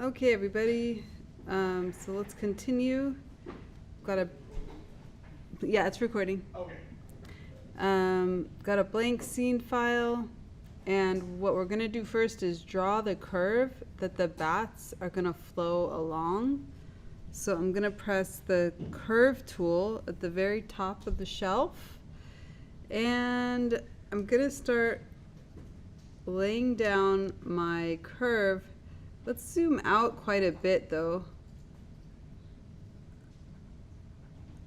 Okay, everybody. So let's continue. Yeah, it's recording. Okay. Got a blank scene file, and what we're gonna do first is draw the curve that the bats are gonna flow along. So I'm gonna press the curve tool at the very top of the shelf, and I'm gonna start laying down my curve. Let's zoom out quite a bit though,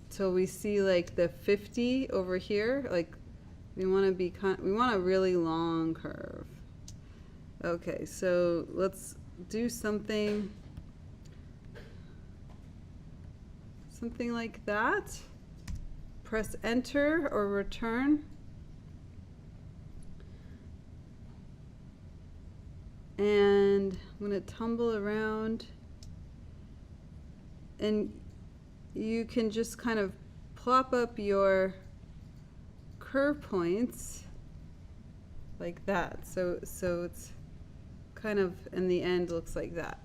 till we see like the 50 over here. Like we want a really long curve. Okay, so let's do something like that. Press enter or return. And I'm going to tumble around, and you can just kind of plop up your curve points like that. So it's kind of in the end looks like that.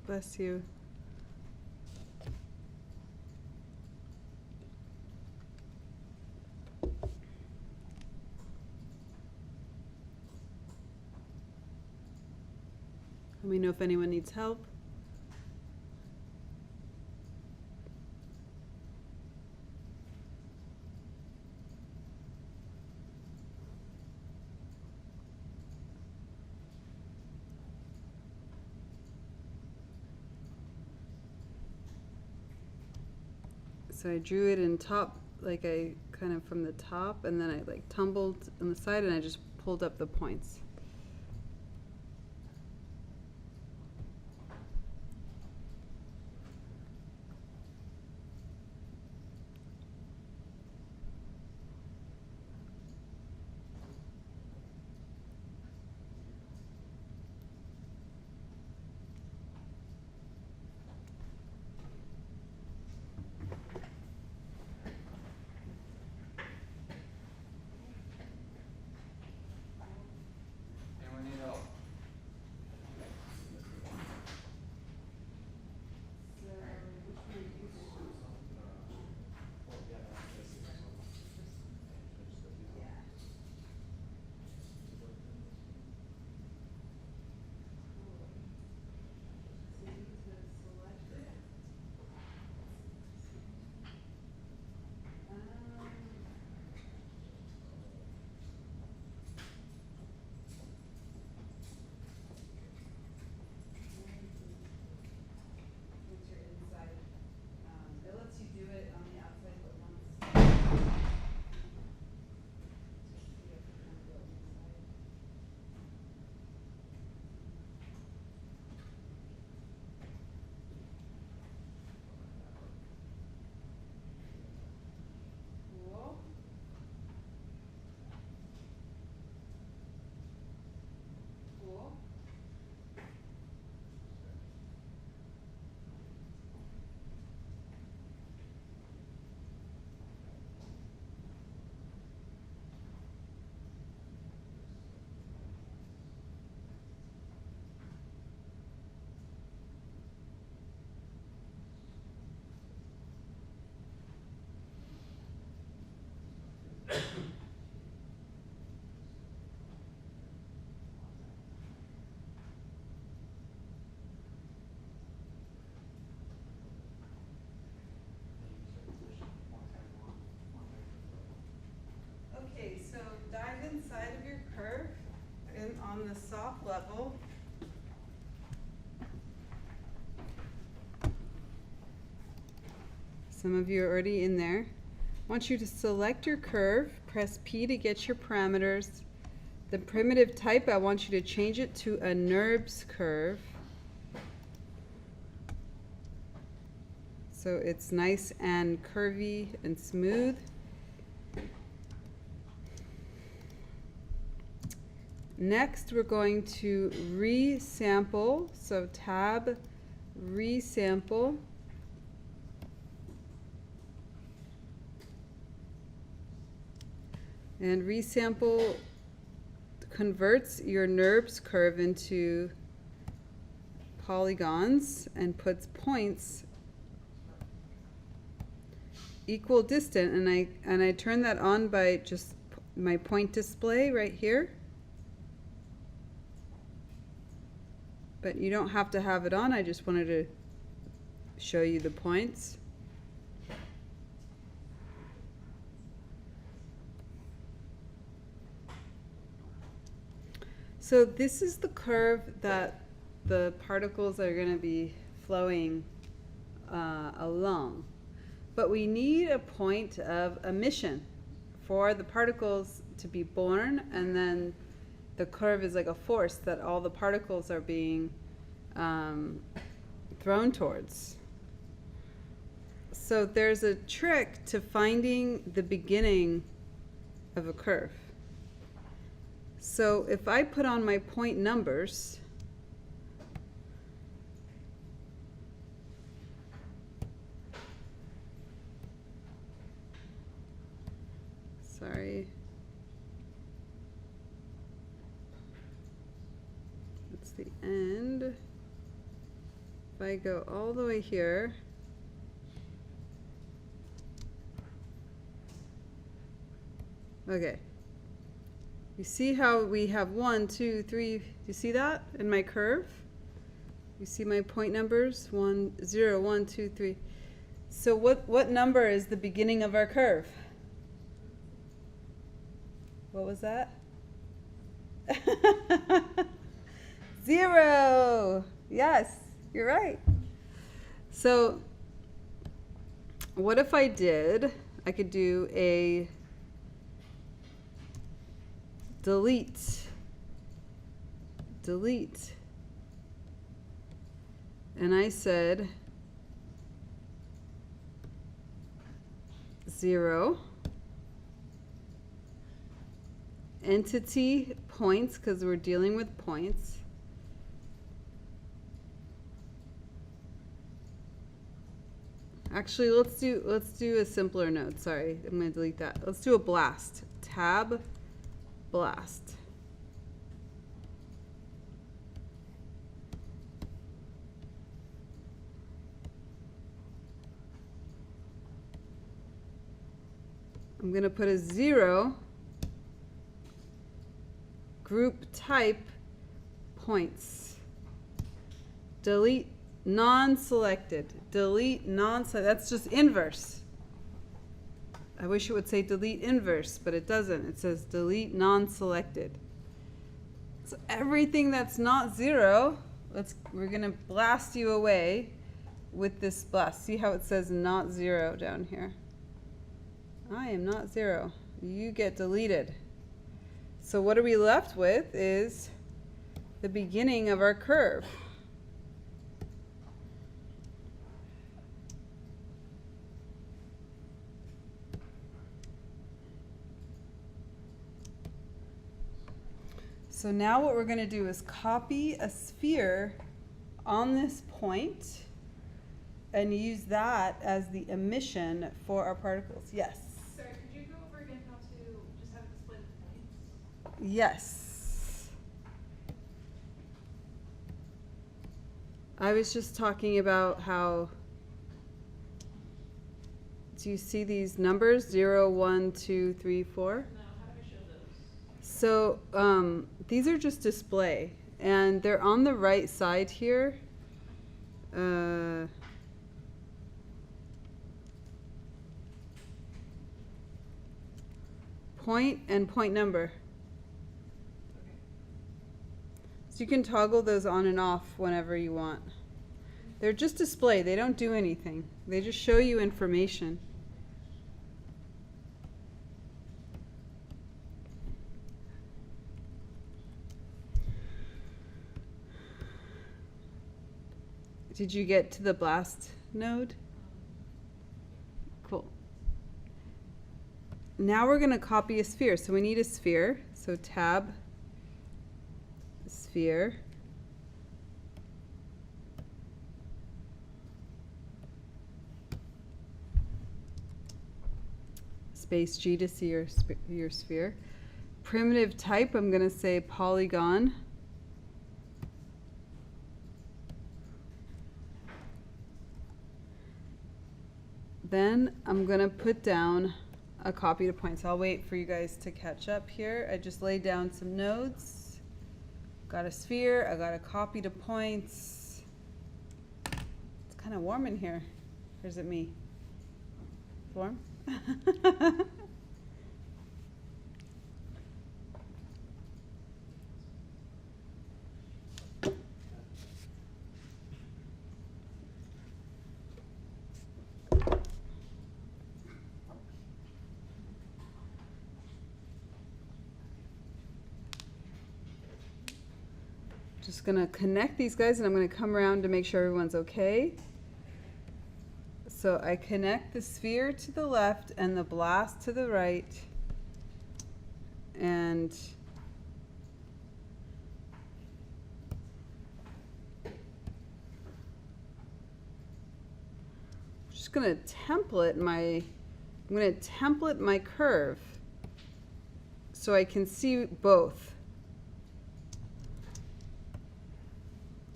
Bless you. Let me know if anyone needs help. So I drew it in top, like I kind of from the top, and then I like tumbled on the side, and I just pulled up the points. Anyone need help? It lets you do it on the outside, but once. Cool. Cool. Okay, so dive inside of your curve and on the soft level. Some of you are already in there. I want you to select your curve, Press P to get your parameters. The primitive type, I want you to change it to a NURBS curve. So it's nice and curvy and smooth. Next, we're going to resample. So tab, resample. And resample converts your NURBS curve into polygons and puts points equal distant, and I turn that on by just my point display right here. But you don't have to have it on, I just wanted to show you the points. So this is the curve that the particles are going to be flowing along. But we need a point of emission for the particles to be born, and then the curve is like a force that all the particles are being thrown towards. So there's a trick to finding the beginning of a curve. So if I put on my point numbers, sorry, that's the end. If I go all the way here, okay. You see how we have 1, 2, 3, do you see that in my curve? You see my point numbers, 1, 0, 1, 2, 3. So what number is the beginning of our curve? What was that? 0. Yes, you're right. So what if I could do a delete, and I said 0, entity points, because we're dealing with points, actually let's do a simpler node. Sorry, I'm going to delete that. Let's do a blast. Tab blast. I'm going to put a 0, group type points. Delete non-selected. Delete non-selected. That's just inverse. I wish it would say delete inverse, but it doesn't. It says delete non-selected. So everything that's not 0, we're going to blast you away with this blast. See how it says not 0 down here? I am not 0. You get deleted. So what are we left with is the beginning of our curve. So now what we're going to do is copy a sphere on this point and use that as the emission for our particles. Yes? Sorry, could you go over again how to just have it display the points? Yes. I was just talking about how, do you see these numbers? 0, 1, 2, 3, 4? No, how do I show those? So these are just display, and they're on the right side here. Point and point number. Okay. So you can toggle those on and off whenever you want. They're just display. They don't do anything. They just show you information. Did you get to the blast node? Cool. Now we're going to copy a sphere. So we need a sphere. So tab, sphere. Space G to see your sphere. Primitive type, I'm going to say polygon. Then I'm going to put down a copy to points. I'll wait for you guys to catch up here. I just laid down some nodes. Got a sphere. I got a copy to points. It's kind of warm in here. Or is it me? It's warm? Just gonna connect these guys and I'm gonna come around to make sure everyone's okay. So I connect the sphere to the left and the blast to the right. And I'm just gonna template my curve so I can see both.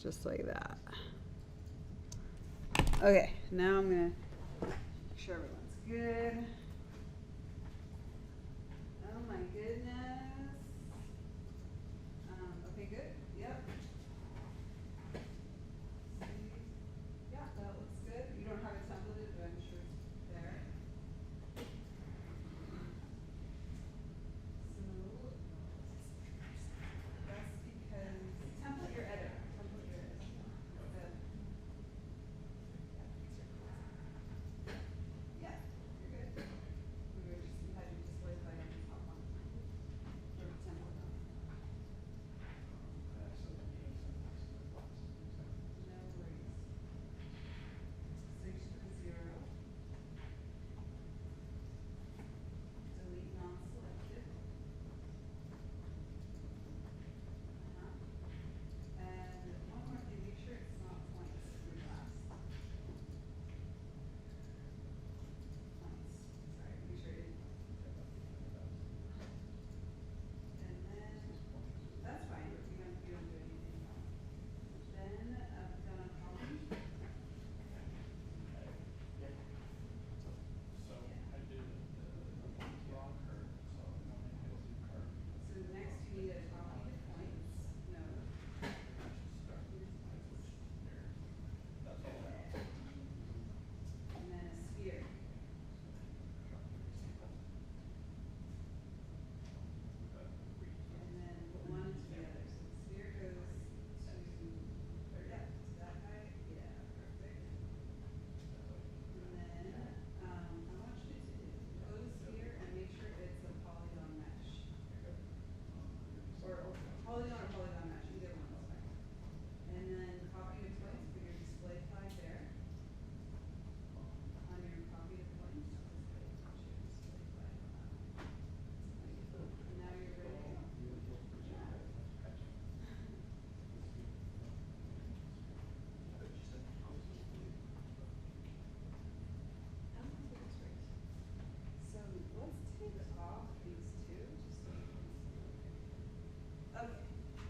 Just like that. Okay, now I'm gonna make sure everyone's good. Oh my goodness. Okay, good. Yep. Yeah, that looks good. You don't have it templated, but I'm sure it's there. So that's because template your editor. Template your editor. Yeah, you're good. We had you display by on the top one. Or template on. No worries. So you just put a 0. Delete non-selected. And one more thing, make sure it's not points in the last. Points. Sorry, make sure it. And then that's fine. You don't do anything wrong. Then I've done a column. So I did the raw curve, so now I can do curve. So next you need a copy to points node. That's all I have. And then a sphere. And then put one into the other. So the sphere goes to, yeah, to that guy. Yeah, perfect. And then I want you to go to sphere and make sure it's a polygon mesh. Or polygon mesh, either one is fine. And then copy to points, put your display flag there. On your copy to points, put your display flag on that one. And now you're ready to go. So let's take off these two, just so you can see. Okay.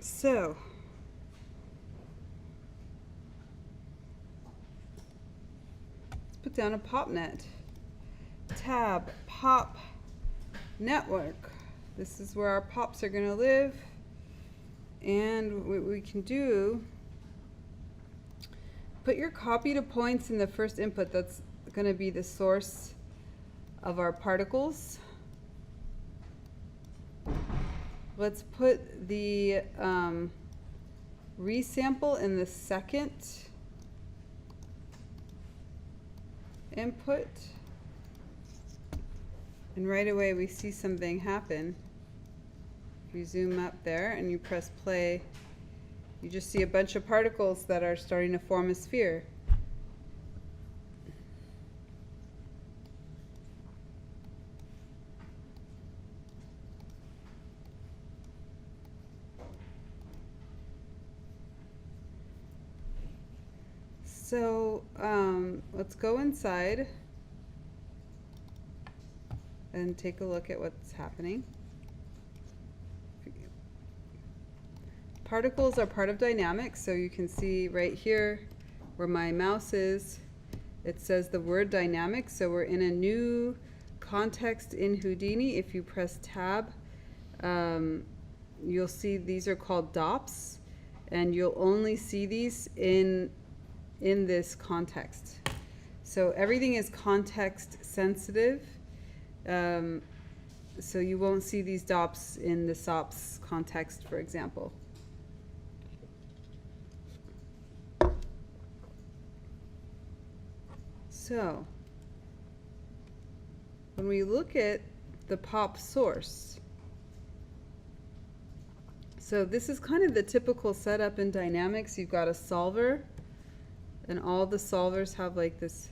So let's put down a pop net. Tab, pop, network. This is where our pops are going to live. And what we can do, put your copy to points in the first input. That's going to be the source of our particles. Let's put the resample in the second input. And right away we see something happen. If you zoom up there and you press play, you just see a bunch of particles that are starting to form a sphere. So let's go inside and take a look at what's happening. Particles are part of dynamics, so you can see right here where my mouse is, it says the word dynamic. So we're in a new context in Houdini. If you press tab, you'll see these are called DOPs, and you'll only see these in this context. So everything is context sensitive. So you won't see these DOPs in the SOPs context, for example. So when we look at the pop source, so this is kind of the typical setup in dynamics. You've got a solver, and all the solvers have like this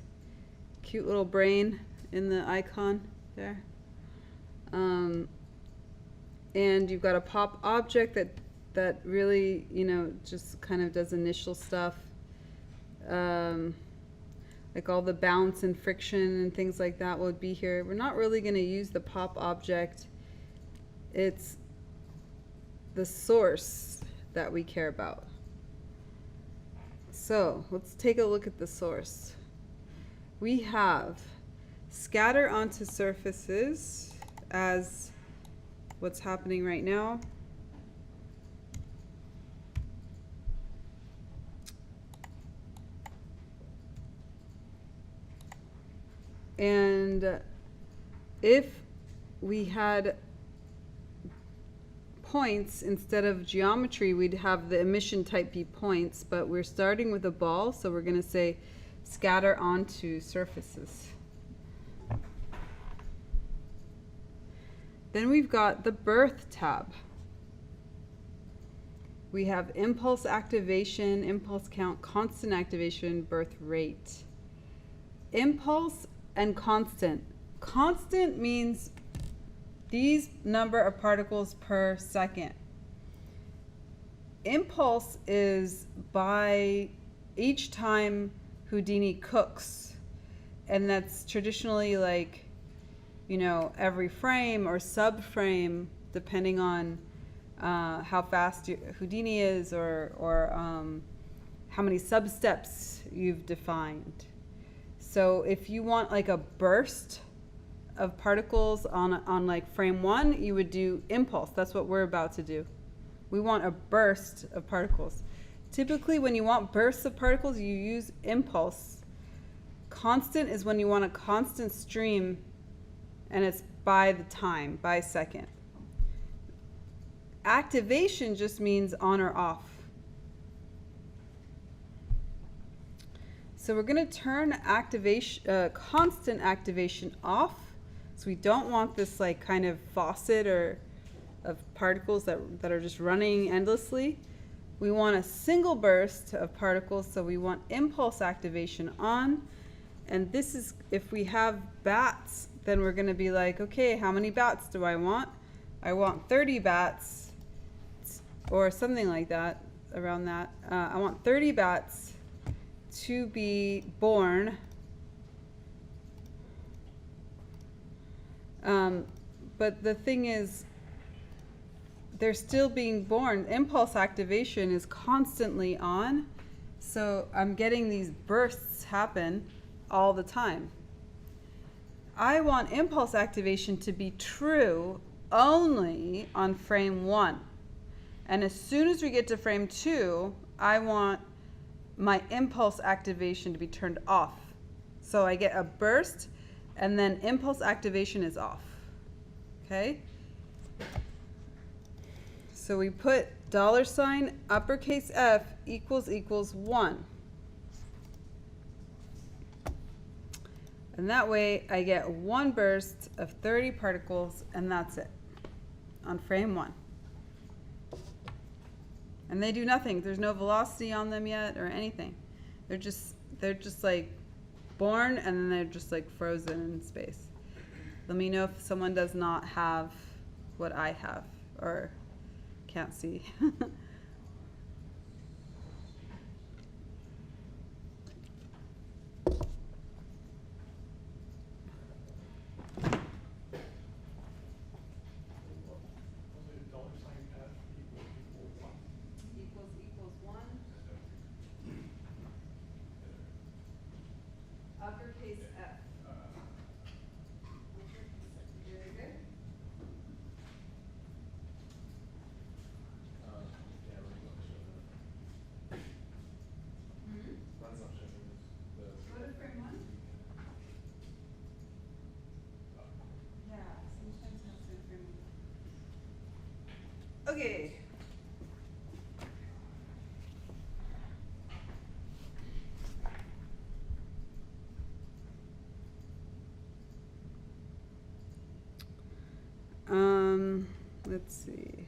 cute little brain in the icon there. And you've got a pop object that really, you know, just kind of does initial stuff. Like all the bounce and friction and things like that would be here. We're not really going to use the pop object. It's the source that we care about. So let's take a look at the source. We have scatter onto surfaces as what's happening right now. And if we had points instead of geometry, we'd have the emission type be points, but we're starting with a ball, so we're going to say scatter onto surfaces. Then we've got the birth tab. We have impulse activation, impulse count, constant activation, birth rate. Impulse and constant. Constant means these number of particles per second. Impulse is by each time Houdini cooks, and that's traditionally like, you know, every frame or subframe, depending on how fast Houdini is, or how many sub-steps you've defined. So if you want like a burst of particles on like frame 1, you would do impulse. That's what we're about to do. We want a burst of particles. Typically when you want bursts of particles, you use impulse. Constant is when you want a constant stream, and it's by the time, by second. Activation just means on or off. So we're going to turn activation, constant activation off. So we don't want this like kind of faucet or of particles that are just running endlessly. We want a single burst of particles, so we want impulse activation on. And this is, if we have bats, then we're going to be like, okay, how many bats do I want? I want 30 bats, or something like that, around that. I want 30 bats to be born. But the thing is, they're still being born. Impulse activation is constantly on. So I'm getting these bursts happen all the time. I want impulse activation to be true only on frame 1. And as soon as we get to frame 2, I want my impulse activation to be turned off. So I get a burst and then impulse activation is off. Okay? So we put $ uppercase F equals 1. And that way I get one burst of 30 particles and that's it on frame 1. And they do nothing. There's no velocity on them yet or anything. They're just like born and then they're just like frozen in space. Let me know if someone does not have what I have or can't see. Equals 1. Uppercase F. Very good. That's not showing the. Go to frame 1. Yeah, sometimes have to frame 1. Okay. Let's see.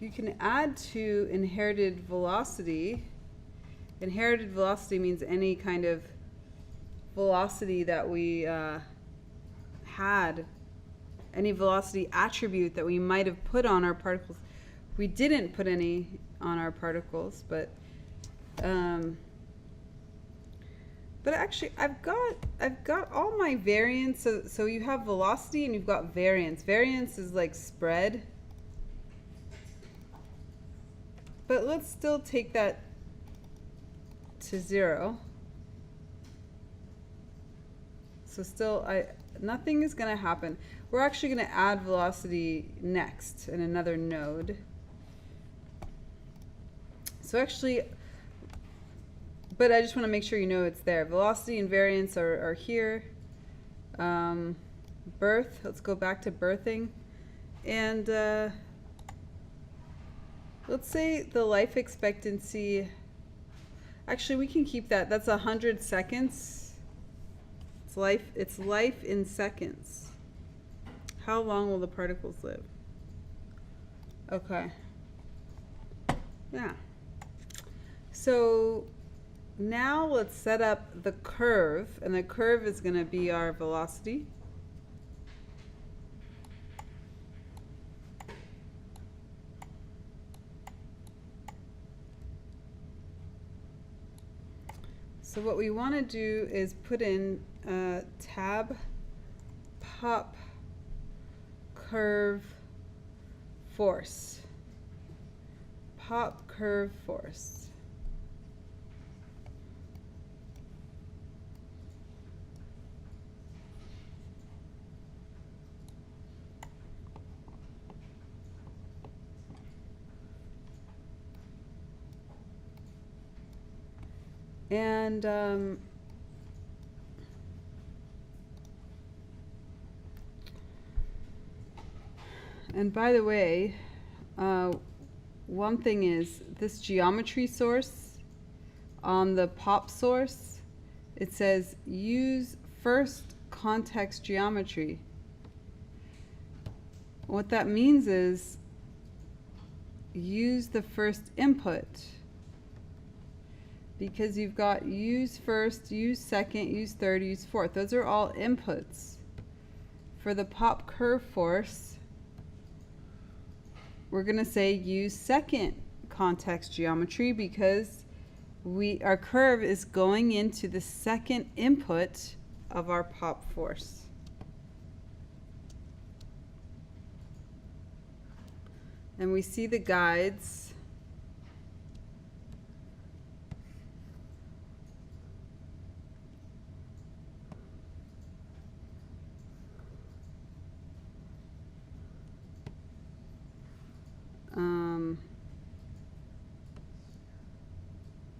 You can add to inherited velocity. Inherited velocity means any kind of velocity that we had, any velocity attribute that we might have put on our particles. We didn't put any on our particles, but actually I've got all my variance. So you have velocity and you've got variance. Variance is like spread. But let's still take that to 0. So still nothing is going to happen. We're actually going to add velocity next in another node. So actually, but I just want to make sure you know it's there. Velocity and variance are here. Birth, let's go back to birthing. And let's say the life expectancy, actually we can keep that. That's 100 seconds. It's life in seconds. How long will the particles live? Okay. Yeah. So now let's set up the curve, and the curve is going to be our velocity. So what we want to do is put in tab pop curve force. Pop curve force. And by the way, one thing is this geometry source on the pop source, it says use first context geometry. What that means is use the first input, because you've got use first, use second, use third, use fourth. Those are all inputs. For the pop curve force, we're going to say use second context geometry because our curve is going into the second input of our pop force. And we see the guides.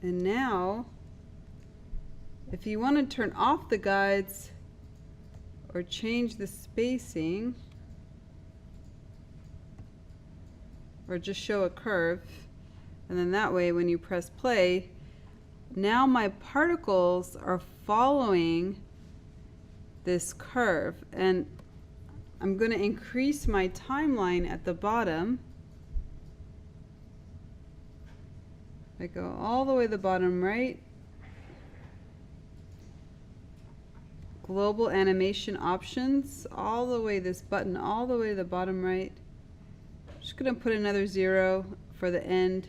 And now, if you want to turn off the guides or change the spacing, or just show a curve, and then that way when you press play, now my particles are following this curve, and I'm going to increase my timeline at the bottom. I go all the way to the bottom right. Global animation options, all the way, this button all the way to the bottom right. Just going to put another 0 for the end.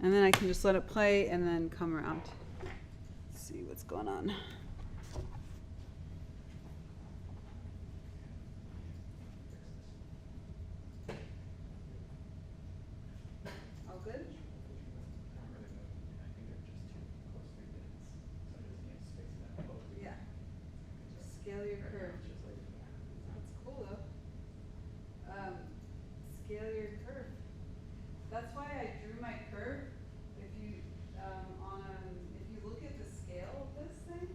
And then I can just let it play and then come around. Let's see what's going on. All good? Not really moving. I think they're just too close to bits. So I just need to space it out. Yeah. Just scale your curve. Just like That's cool though. Scale your curve. That's why I drew my curve. If you if you look at the scale of this thing,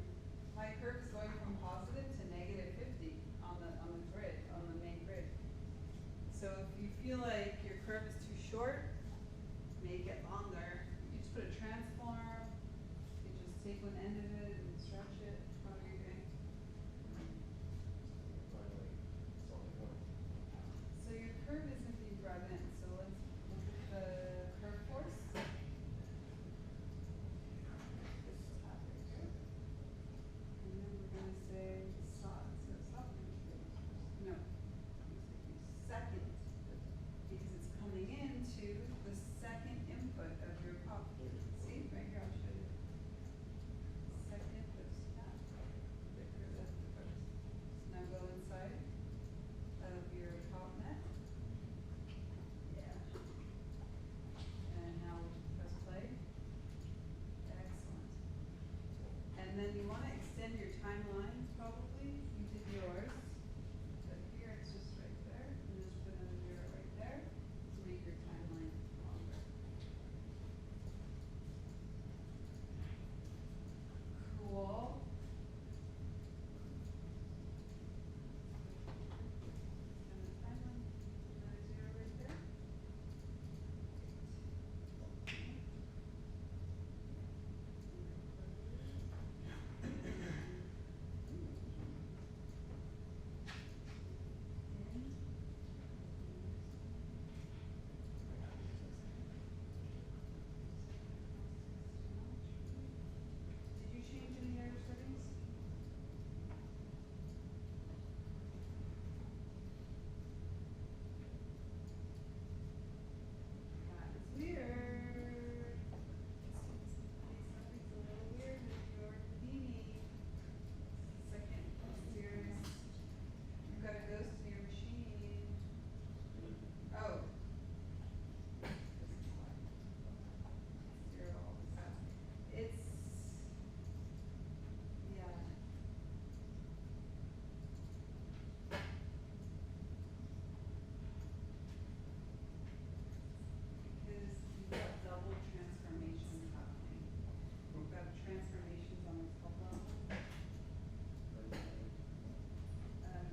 my curve is going from positive to -50 on the grid, on the main grid. So if you feel like your curve is too short, make it longer. You just put a transform. You just take one end of it and stretch it. Whatever you're doing. finally solid one. So your curve isn't being brought in. So let's look at the curve force. This top right here. And then we're going to say stop. No. Second. Because it's coming into the second input of your pop. See? Right here, I'll show you. Second, that's that. The curve, that's the first. So now go inside of your pop net. Yeah. And now press play. Excellent. And then you want to extend your timeline, probably. You did yours. But here it's just right there. And just put another 0 right there to make your timeline longer. Cool. And the timeline, another 0 right there. Did you change any other settings? That is weird. Something's a little weird with your Houdini. Second, series. You've got a ghost in your machine. Oh. This is why. Zero all this out. It's, yeah. Because you've got double transformations happening. You've got transformations on this top level.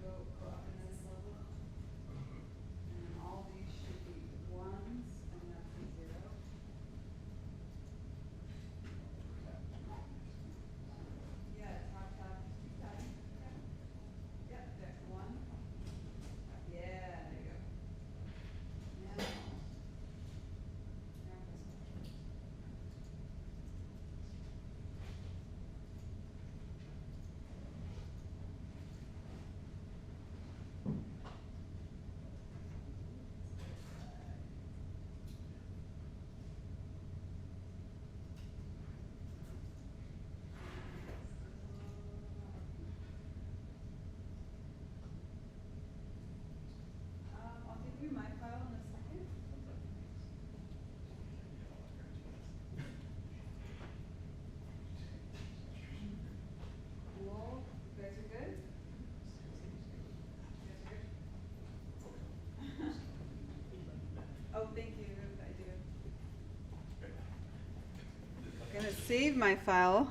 Go up another level. And then all these should be ones, and that's a 0. Yeah, top, keep tapping. Yep, there, 1. Yeah, there you go. Now press play. save my file.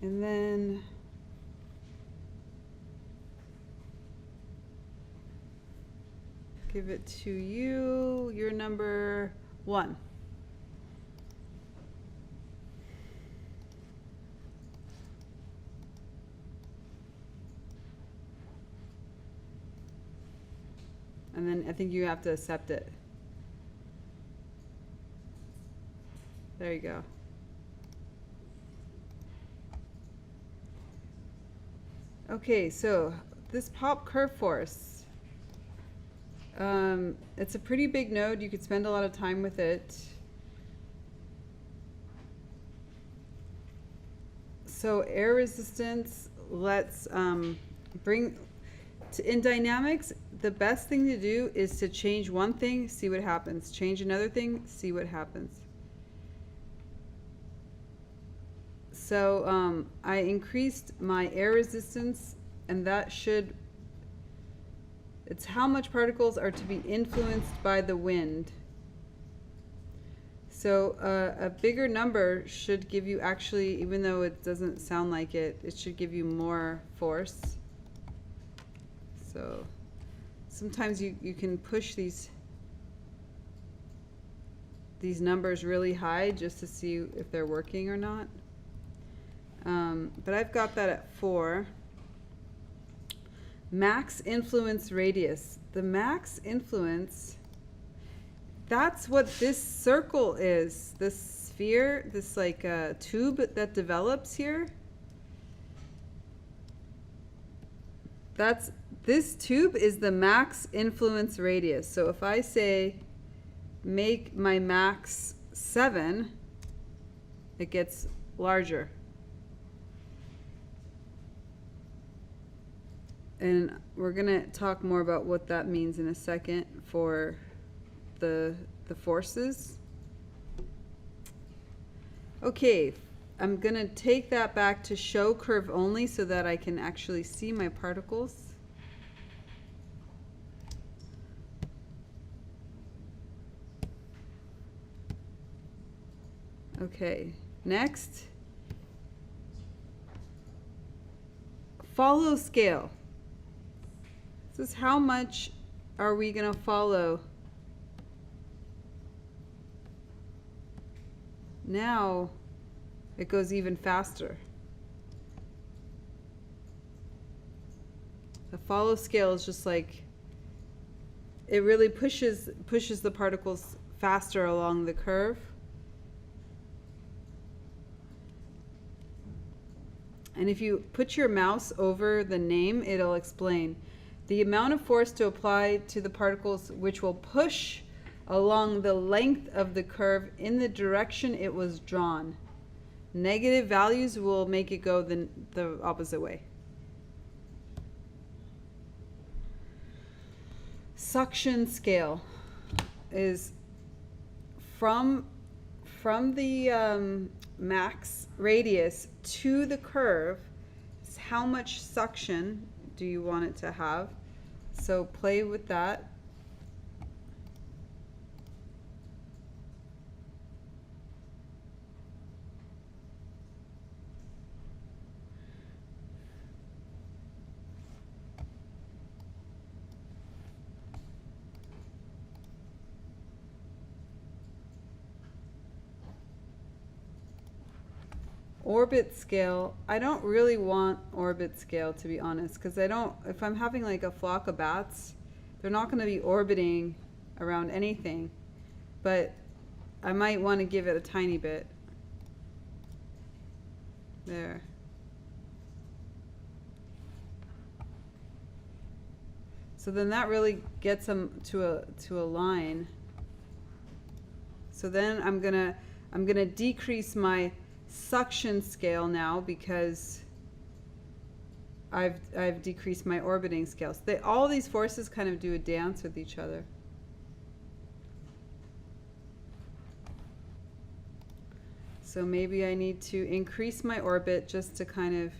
And then give it to you. You're number 1. And then I think you have to accept it. There you go. Okay, so this pop curve force, it's a pretty big node. You could spend a lot of time with it. So air resistance, let's in dynamics, the best thing to do is to change one thing, see what happens. Change another thing, see what happens. So I increased my air resistance, and that it's how much particles are to be influenced by the wind. So a bigger number should give you, actually, even though it doesn't sound like it, it should give you more force. So sometimes you can push these numbers really high just to see if they're working or not. But I've got that at 4. Max influence radius. The max influence, that's what this circle is. This sphere, this like tube that develops here. This tube is the max influence radius. So if I say make my max 7, it gets larger. And we're going to talk more about what that means in a second for the forces. Okay, I'm going to take that back to show curve only so that I can actually see my particles. Okay, next. Follow scale. This is how much are we going to follow. Now it goes even faster. The follow scale is just like, it really pushes the particles faster along the curve. And if you put your mouse over the name, it'll explain the amount of force to apply to the particles which will push along the length of the curve in the direction it was drawn. Negative values will make it go the opposite way. Suction scale is from the max radius to the curve. It's how much suction do you want it to have? So play with that. Orbit scale, I don't really want orbit scale, to be honest, because if I'm having like a flock of bats, they're not going to be orbiting around anything, but I might want to give it a tiny bit. There. So then that really gets them to a line. So then I'm gonna decrease my suction scale now, because I've decreased my orbiting scales. All these forces kind of do a dance with each other. So maybe I need to increase my orbit just to kind of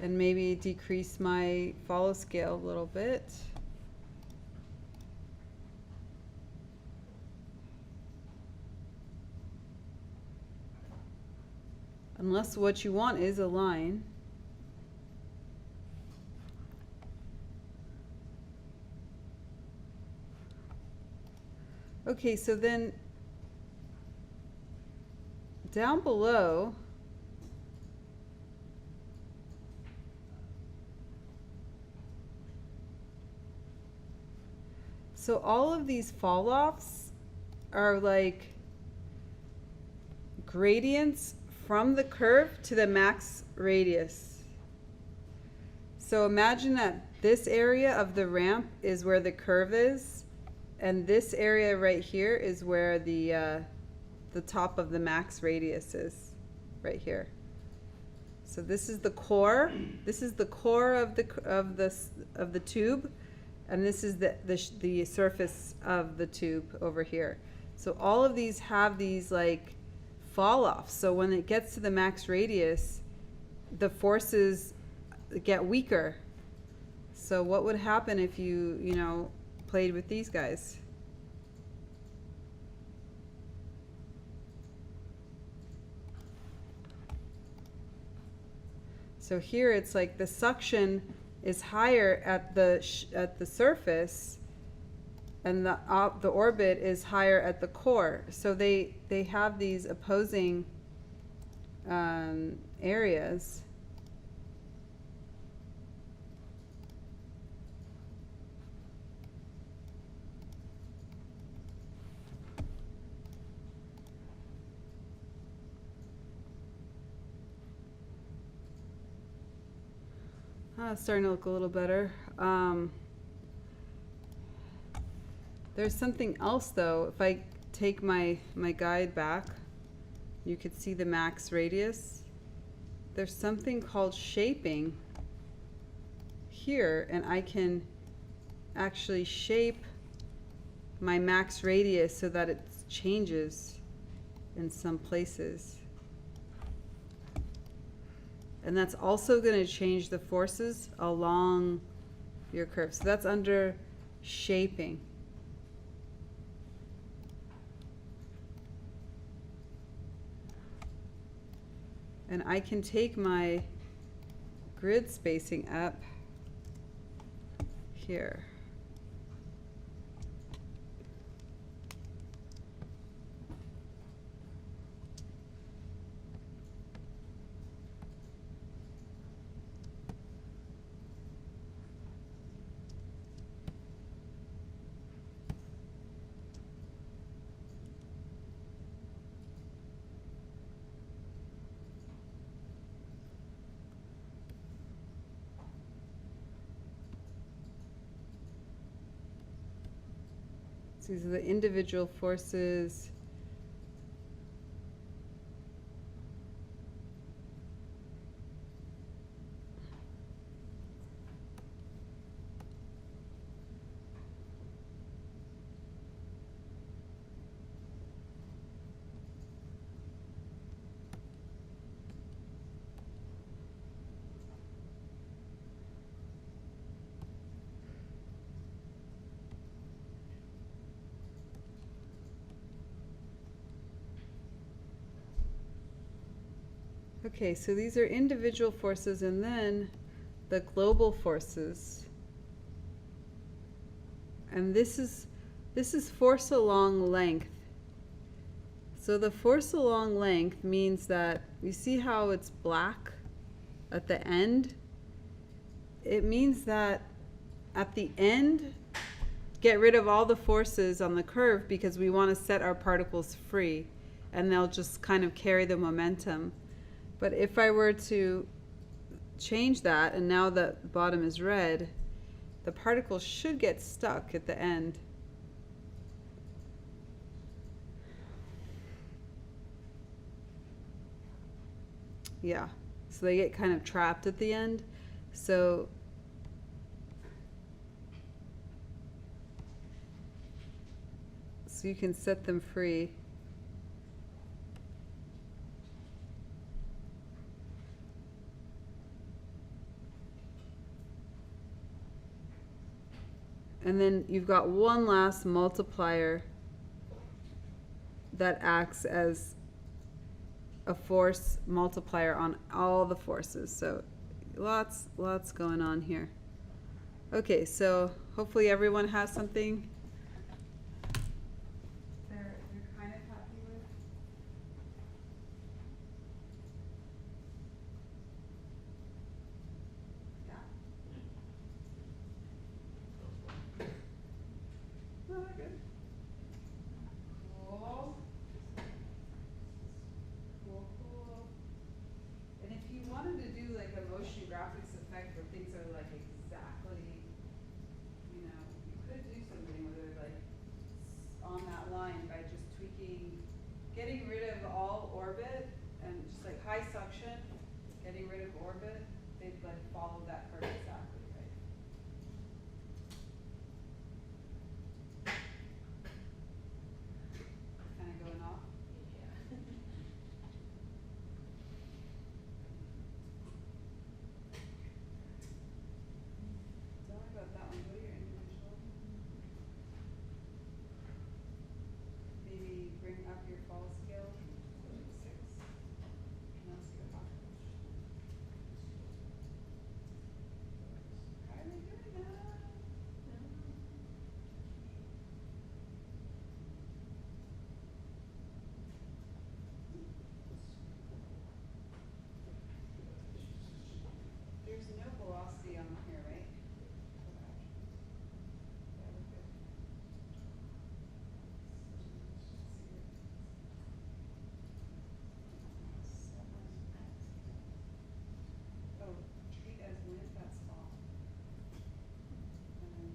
and maybe decrease my follow scale a little bit. Unless what you want is a line. Okay, so then down below, so all of these fall-offs are like gradients from the curve to the max radius. So imagine that this area of the ramp is where the curve is, and this area right here is where the top of the max radius is, right here. So this is the core. This is the core of the tube, and this is the surface of the tube over here. So all of these have these like fall off. So when it gets to the max radius, the forces get weaker. So what would happen if you played with these guys? So here it's like the suction is higher at the surface, and the orbit is higher at the core. So they have these opposing areas. It's starting to look a little better. There's something else though. If I take my guide back, you could see the max radius. There's something called shaping here, and I can actually shape my max radius so that it changes in some places. And that's also going to change the forces along your curve. So that's under shaping. And I can take my grid spacing up here. So these are the individual forces. Okay, so these are individual forces, and then the global forces. And this is force along length. So the force along length means that, you see how it's black at the end? It means that at the end, get rid of all the forces on the curve, because we want to set our particles free, and they'll just kind of carry the momentum. But if I were to change that, and now the bottom is red, the particles should get stuck at the end. Yeah. So they get kind of trapped at the end. So you can set them free. And then you've got one last multiplier that acts as a force multiplier on all the forces. So lots going on here. Okay, so hopefully everyone has something they're kind of happy with. Yeah. Oh, they're good. Cool. Cool. And if you wanted to do like a motion graphics effect where things are like exactly, you know, you could do something where they're like on that line by just tweaking, getting rid of all orbit and just like high suction, getting rid of orbit, they'd like follow that curve exactly, right? Kind of going off. Yeah. Don't worry about that one, go to your individual. Maybe bring up your fall scale to like 6. No, so you're off. How are they doing that? There's no velocity on here, right? Yeah, we're good. Oh, treat as wind, that's fall. And then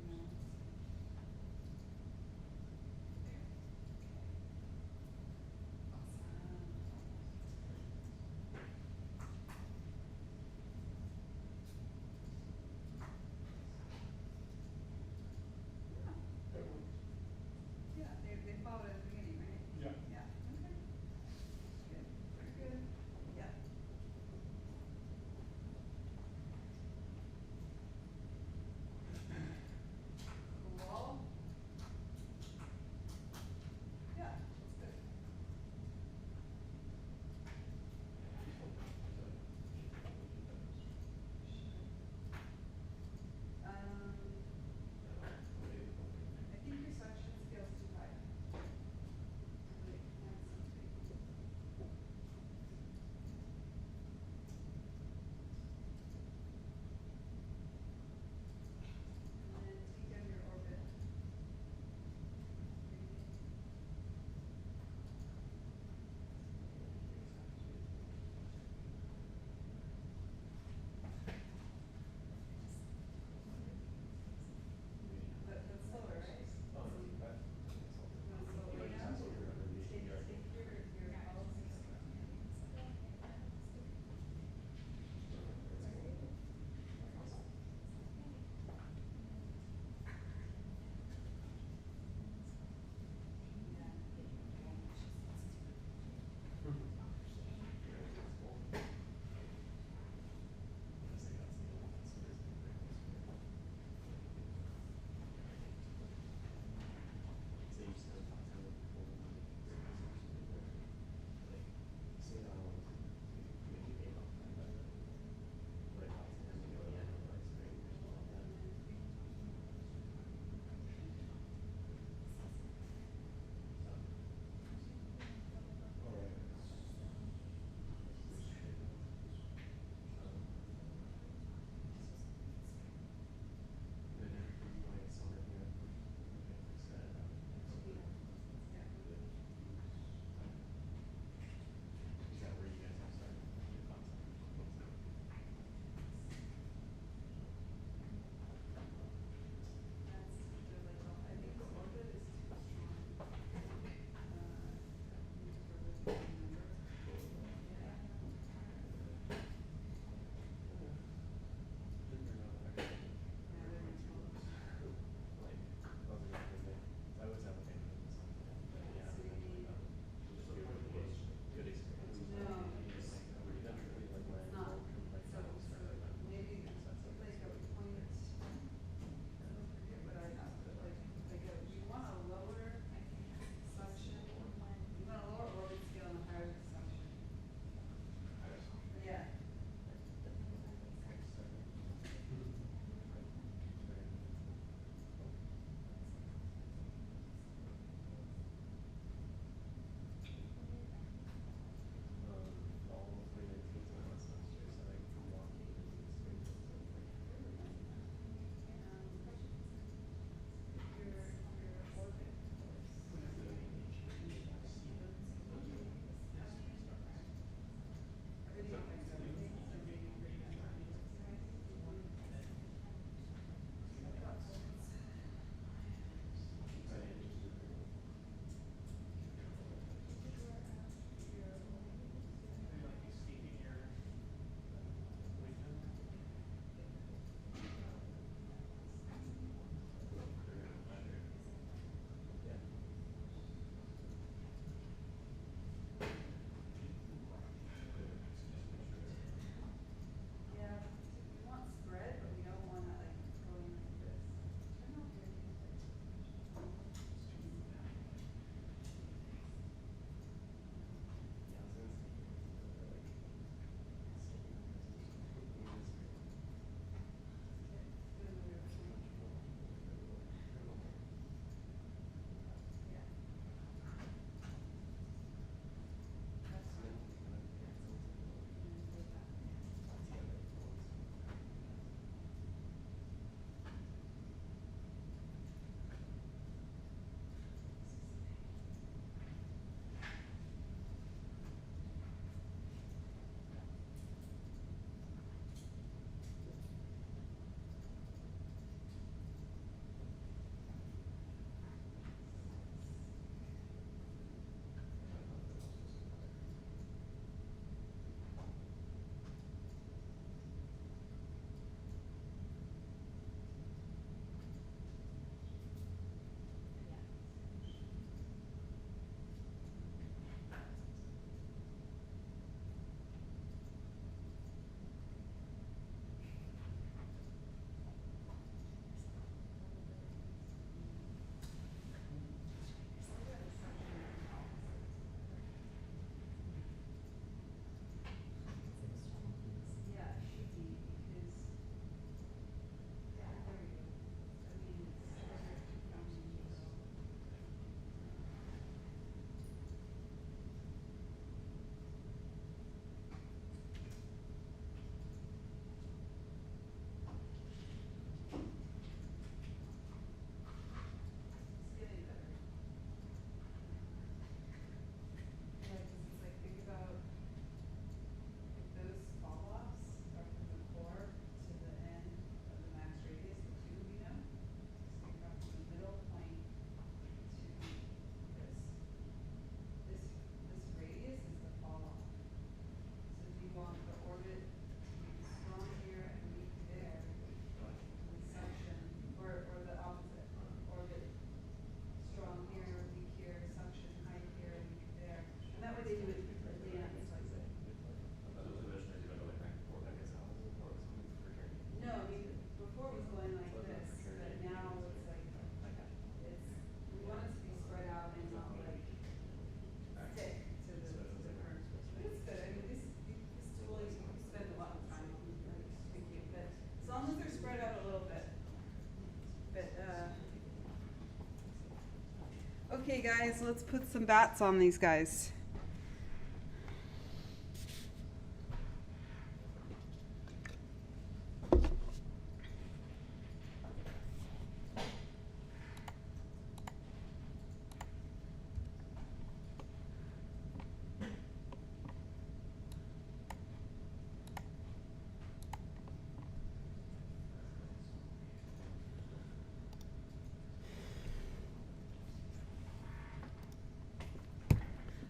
Okay guys, let's put some bats on these guys.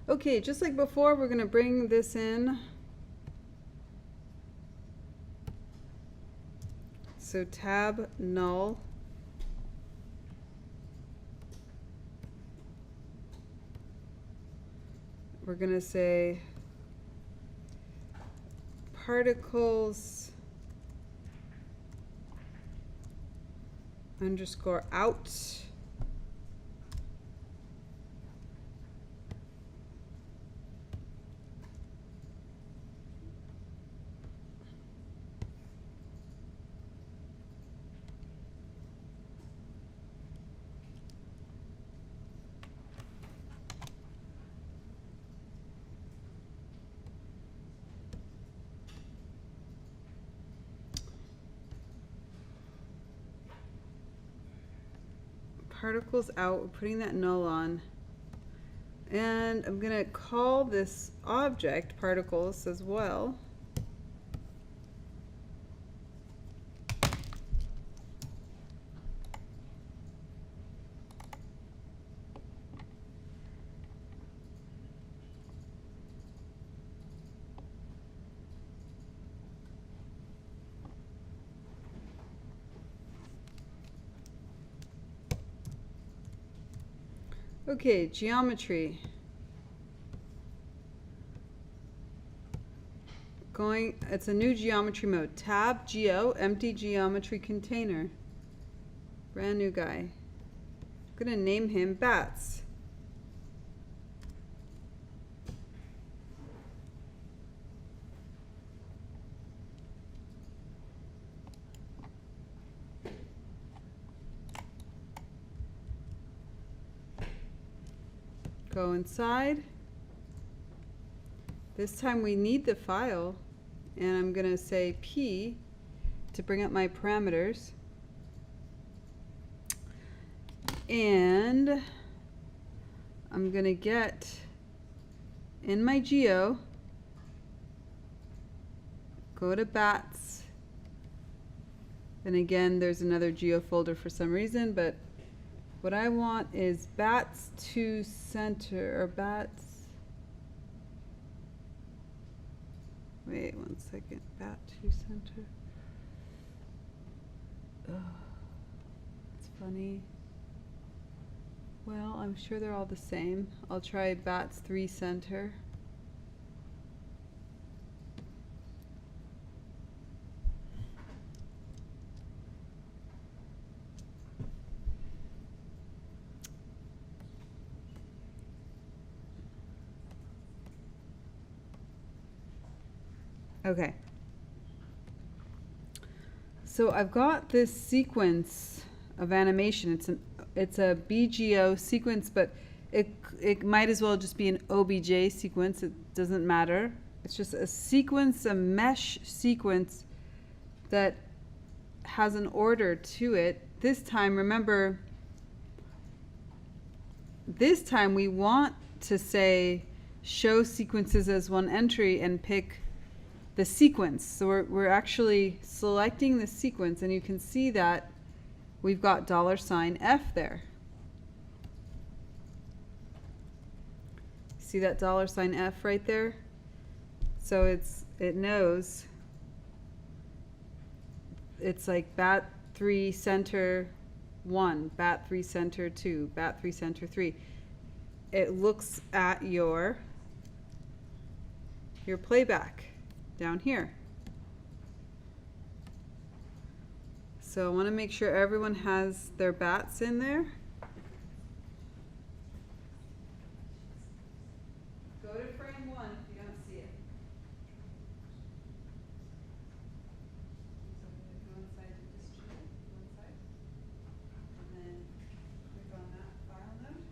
Okay, just like before, we're gonna bring this in. So tab null. We're gonna say particles underscore out. Particles out, we're putting that null on. And I'm gonna call this object particles as well. Okay, geometry. It's a new geometry mode. Tab geo, empty geometry container. Brand new guy. I'm gonna name him bats. Go inside. This time we need the file, and I'm gonna say P to bring up my parameters. And I'm gonna get in my geo, go to bats, and again there's another geo folder for some reason, but what I want is bats to center, or bats. Wait 1 second. Bat to center. Ugh, it's funny. Well, I'm sure they're all the same. I'll try bats 3 center. Okay. So I've got this sequence of animation. It's a BGO sequence, but it might as well just be an OBJ sequence. It doesn't matter. It's just a sequence, a mesh sequence that has an order to it. This time, remember, this time we want to say show sequences as one entry and pick the sequence. So we're actually selecting the sequence, and you can see that we've got $F there. See that $F right there? So it knows it's like bat 3 center 1, bat 3 center 2, bat 3 center 3. It looks at your playback down here. So I want to make sure everyone has their bats in there. Go to frame 1 if you don't see it. So go inside to distribute, go inside, and then click on that file node.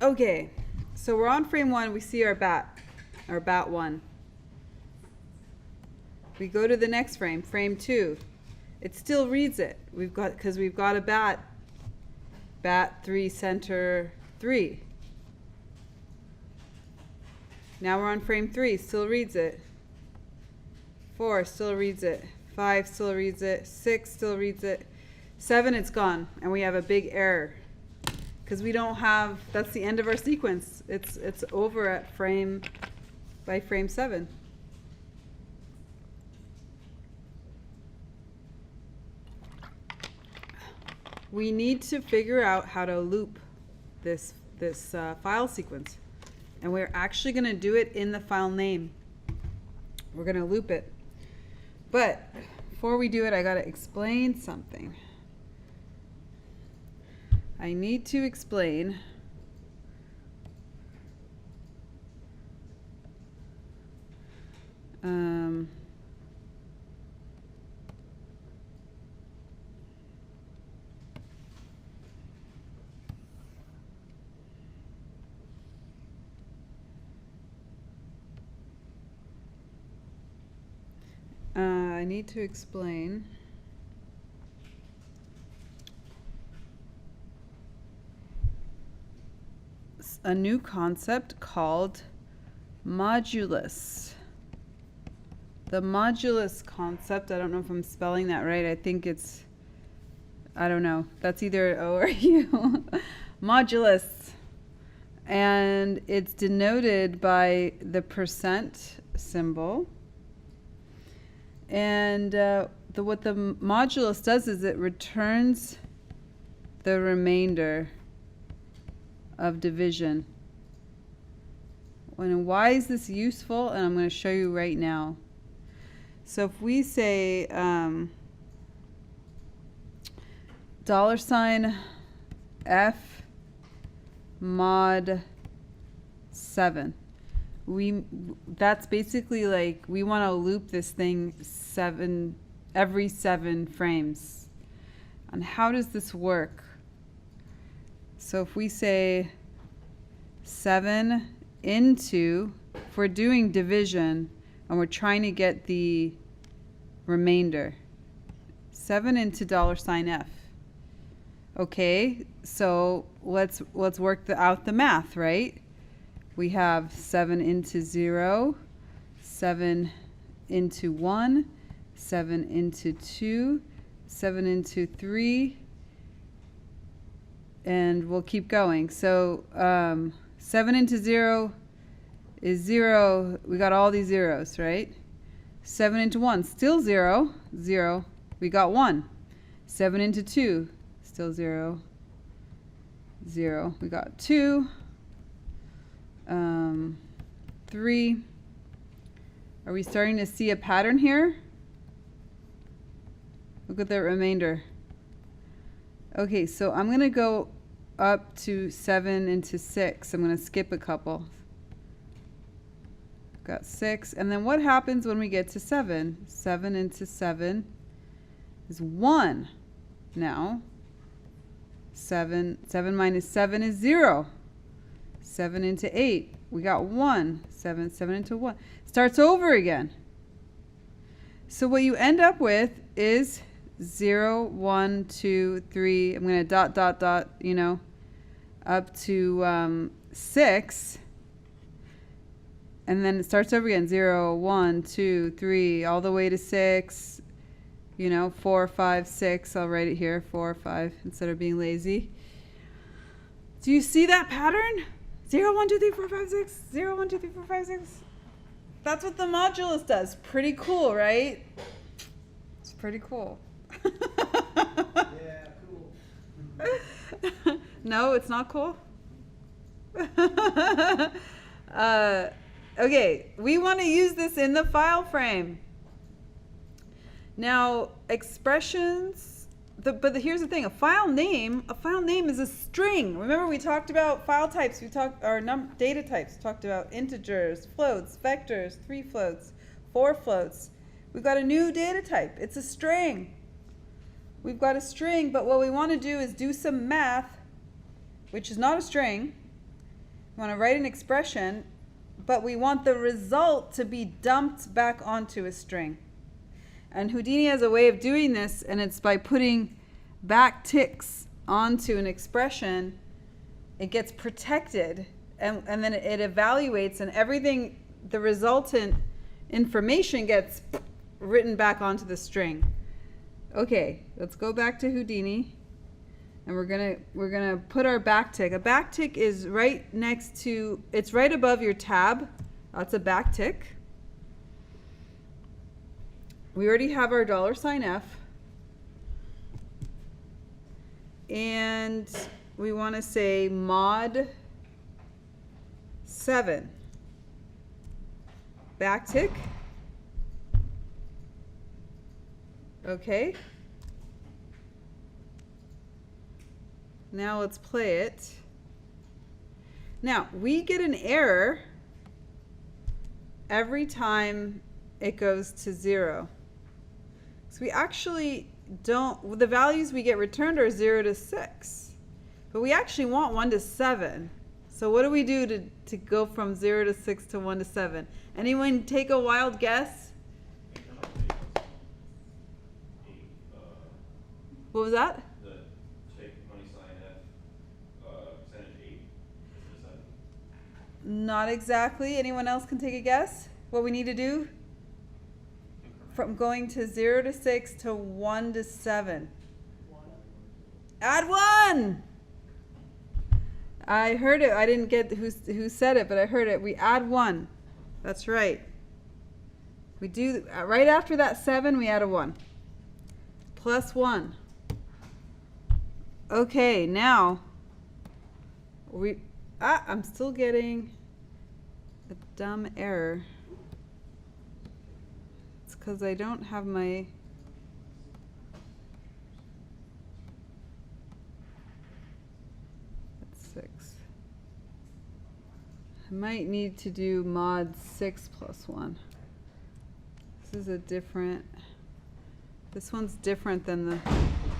Okay, so we're on frame 1. We see our bat 1. We go to the next frame, frame 2. It still reads it. We've got a bat 3, center 3. Now we're on frame 3, still reads it. 4 still reads it. 5 still reads it. 6 still reads it. 7, it's gone, and we have a big error because we don't have. That's the end of our sequence. It's over at frame 7. We need to figure out how to loop this file sequence, and we're actually going to do it in the file name. We're going to loop it, but before we do it, I got to explain something. I need to explain I need to explain a new concept called modulus. The modulus concept, I don't know if I'm spelling that right. I think it's, I don't know. That's either an O or a U. Modulus. And it's denoted by the percent symbol. And what the modulus does is it returns the remainder of division. And why is this useful? And I'm going to show you right now. So if we say $F mod 7. That's basically like we want to loop this thing every 7 frames. And how does this work? So if we say 7 into, if we're doing division and we're trying to get the remainder, 7 into $F. Okay, so let's work out the math, right? We have 7 into 0, 7 into 1, 7 into 2, 7 into 3, and we'll keep going. So 7 into 0 is 0. We got all these zeros, right? 7 into 1, still 0, 0. We got 1. 7 into 2, still 0, 0. We got 2. 3. Are we starting to see a pattern here? Look at the remainder. Okay, so I'm going to go up to 7 into 6. I'm going to skip a couple. Got 6. And then what happens when we get to 7? 7 into 7 is 1. Now, 7 minus 7 is 0. 7 into 8, we got 1. 7 into 1. Starts over again. So what you end up with is 0, 1, 2, 3. I'm going to dot, you know, up to 6. And then it starts over again. 0, 1, 2, 3, all the way to 6. You know, 4, 5, 6. I'll write it here, 4, 5, instead of being lazy. Do you see that pattern? 0, 1, 2, 3, 4, 5, 6. 0, 1, 2, 3, 4, 5, 6. That's what the modulus does. Pretty cool, right? It's pretty cool. Yeah, cool. No, it's not cool? Okay, we want to use this in the file frame. Now, expressions, but here's the thing, a file name is a string. Remember we talked about file types, data types, we talked about integers, floats, vectors, 3 floats, 4 floats. We've got a new data type, it's a string. We've got a string, but what we want to do is do some math, which is not a string, We want to write an expression, but we want the result to be dumped back onto a string. And Houdini has a way of doing this, and it's by putting back ticks onto an expression. It gets protected, and then it evaluates, and everything, the resultant information gets written back onto the string. Okay, let's go back to Houdini, and we're gonna put our backtick. A backtick is right next to, it's right above your tab. That's a backtick. We already have our $F, and we want to say mod 7 backtick. Okay. Now let's play it. Now we get an error every time it goes to 0. So we actually don't, the values we get returned are 0 to 6. But we actually want 1 to 7. So what do we do to go from 0 to 6 to 1 to 7? Anyone take a wild guess? What was that? The take money sign F percentage 8 is the 7. Not exactly. Anyone else can take a guess? What we need to do? From going to 0 to 6 to 1 to 7. Add 1! I heard it. I didn't get who said it, but I heard it. We add 1. That's right. We do, right after that 7, we add a 1. Plus 1. Okay, now I'm still getting a dumb error. It's because I don't have my that's 6. I might need to do mod 6 plus 1. This is a different, this one's different than the,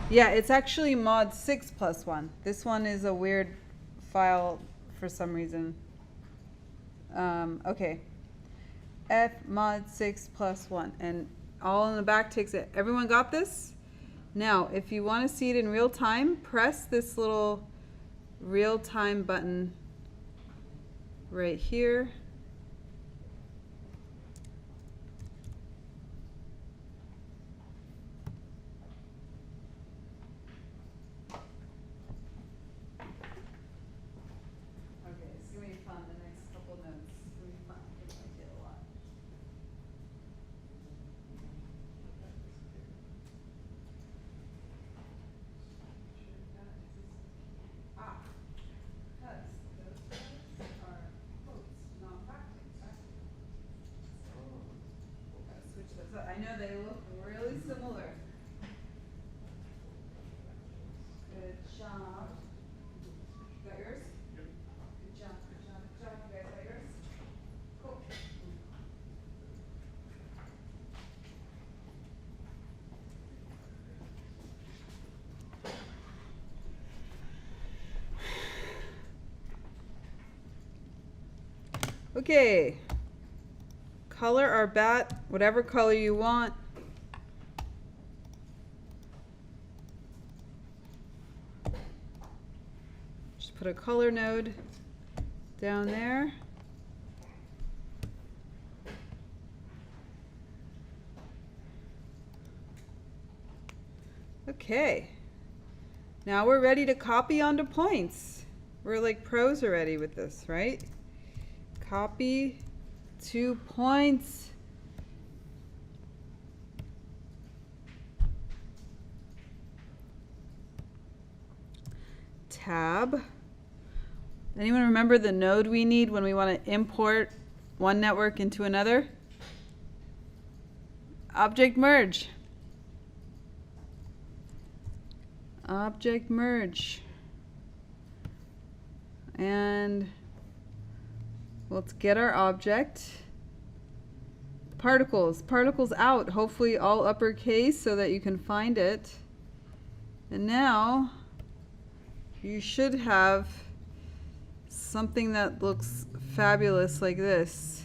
yeah, it's actually mod 6 plus 1. This one is a weird file for some reason. Okay. F mod 6 plus 1. And all in the back takes it. Everyone got this? Now, if you want to see it in real time, press this little real time button right here. I know they look really similar. Good job. You got yours? Yep. Good job, good job, good job. You guys got yours? Cool. Okay. Color our bat whatever color you want. Just put a color node down there. Okay. Now we're ready to copy onto points. We're like pros already with this, right? Copy 2 points. Tab. Anyone remember the node we need when we want to import one network into another? Object merge. Object merge. And let's get our object. Particles. Particles out. Hopefully all uppercase so that you can find it. And now you should have something that looks fabulous like this.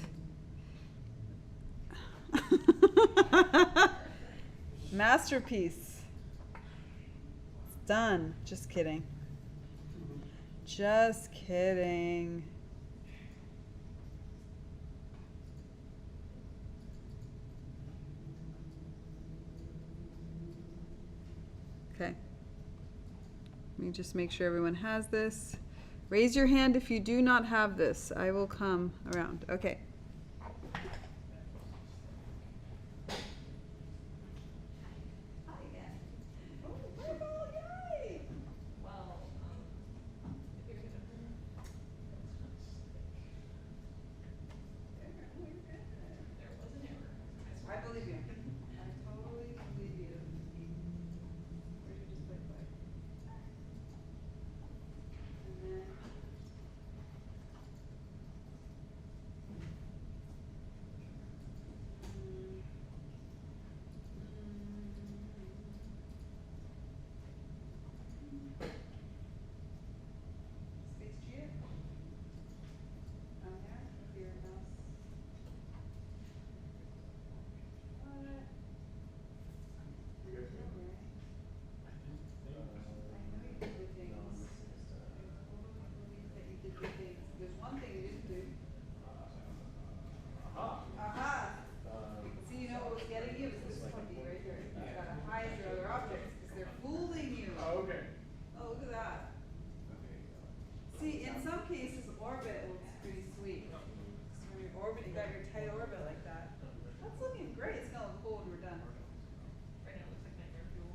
Masterpiece. It's done. Just kidding. Just kidding. Okay. Let me just make sure everyone has this. Raise your hand if you do not have this. I will come around. Okay. Hi again. Oh, purple, yay! Well, if you're gonna. There was an error. I believe you. I totally believe you. Where's your display flag? And then. Space G. Down there with your mouse. What? You guys No good? way. I think. I know you did good things. No, I'm I missing this, totally believe that you did good things. There's one thing you didn't do. aha. Aha! Um, See, you know what was getting you? It was this puppy right here. You gotta hide your other objects because they're fooling you. Oh, okay. Oh, look at that. See, in some cases, orbit looks pretty sweet. So when you're orbit, you got your tight orbit like that. That's looking great. It's gonna look cool when we're done. Right now it looks like nightmare fuel.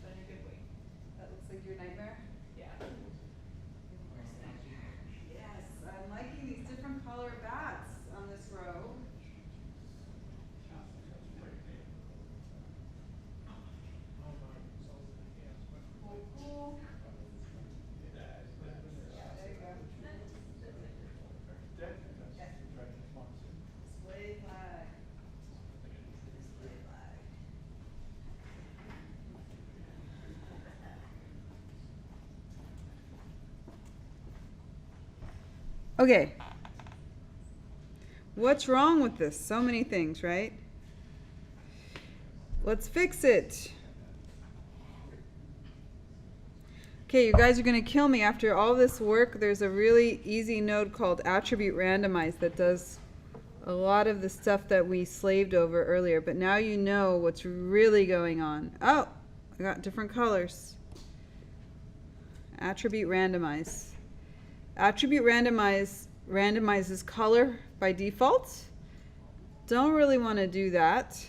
But in a good way. That looks like your nightmare. Yeah. Yes, I'm liking these different color bats on this row. Cool, cool. Yeah, there you go. Display flag. Display flag. Okay. What's wrong with this? So many things, right? Let's fix it. Okay, you guys are going to kill me after all this work. There's a really easy node called attribute randomize that does a lot of the stuff that we slaved over earlier, but now you know what's really going on. Oh, I got different colors. Attribute randomize. Attribute randomizes color by default. Don't really want to do that.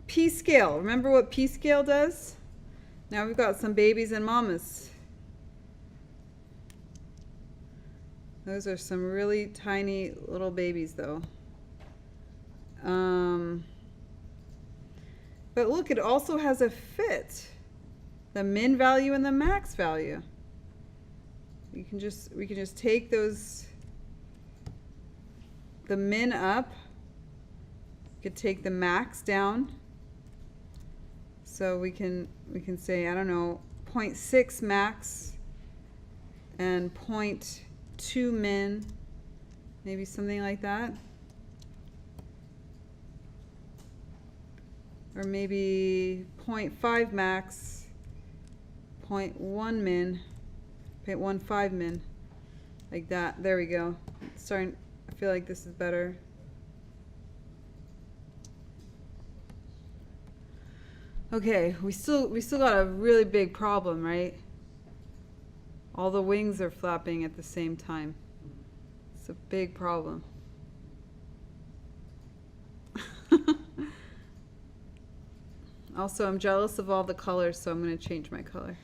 P-scale. Remember what P-scale does? Now we've got some babies and mamas. Those are some really tiny little babies though. But look, it also has a fit. The min value and the max value. We can just take those, the min up. We could take the max down. So we can say, I don't know, 0.6 max and 0.2 min, maybe something like that. Or maybe 0.5 max, 0.1 min, 0.15 min, like that. There we go. Starting, I feel like this is better. Okay, we still got a really big problem, right? All the wings are flapping at the same time. It's a big problem. Also, I'm jealous of all the colors, so I'm going to change my color.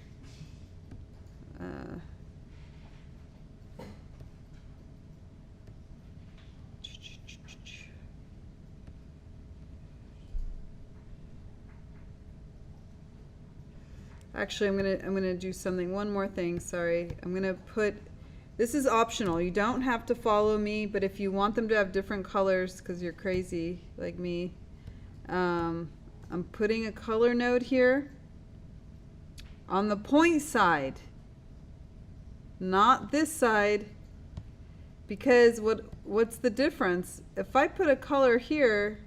Actually, I'm gonna do something. One more thing. Sorry, I'm gonna put. This is optional. You don't have to follow me, but if you want them to have different colors, because you're crazy like me, I'm putting a color node here on the point side. not this side. Because what's the difference? If I put a color here,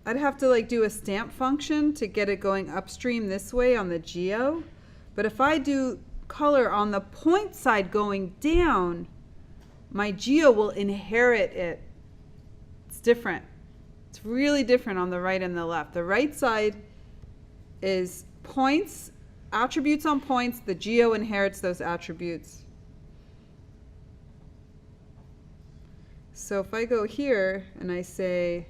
I'd have to like do a stamp function to get it going upstream this way on the geo. But if I do color on the point side going down, my geo will inherit it. It's different. It's really different on the right and the left. The right side is points, attributes on points. The geo inherits those attributes. So if I go here and I say,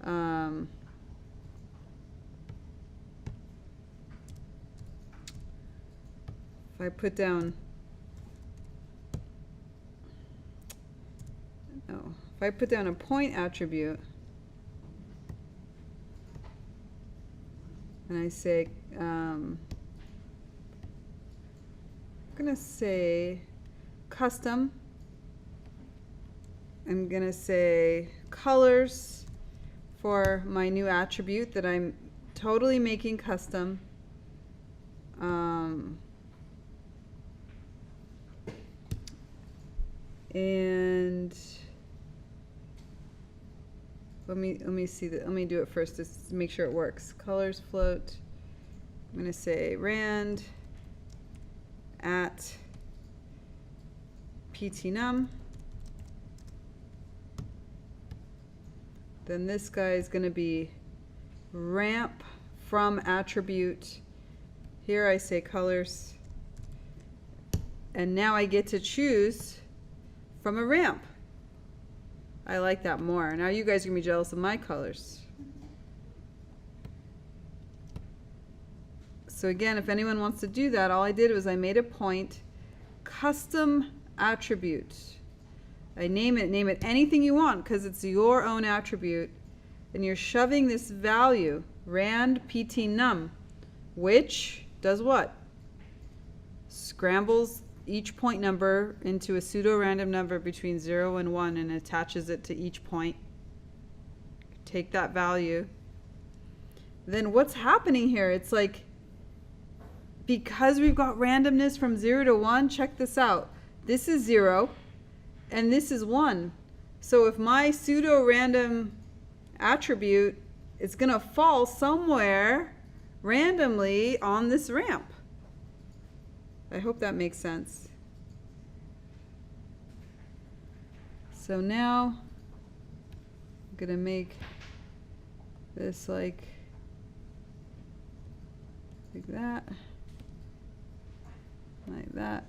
if I put down, if I put down a point attribute, and I say, I'm going to say custom. I'm going to say colors for my new attribute that I'm totally making custom. And let me see that. Let me do it first just to make sure it works. Colors float. I'm going to say rand at ptnum. Then this guy is going to be ramp from attribute. Here I say colors. And now I get to choose from a ramp. I like that more. Now you guys are going to be jealous of my colors. So again, if anyone wants to do that, all I did was I made a point, custom attribute. I name it anything you want because it's your own attribute. And you're shoving this value, rand pt num, which does what? Scrambles each point number into a pseudo-random number between 0 and 1 and attaches it to each point. Take that value. Then what's happening here? It's like, because we've got randomness from 0 to 1, check this out. This is 0. And this is 1. So if my pseudo-random attribute is going to fall somewhere randomly on this ramp. I hope that makes sense. So now I'm going to make this like that, like that.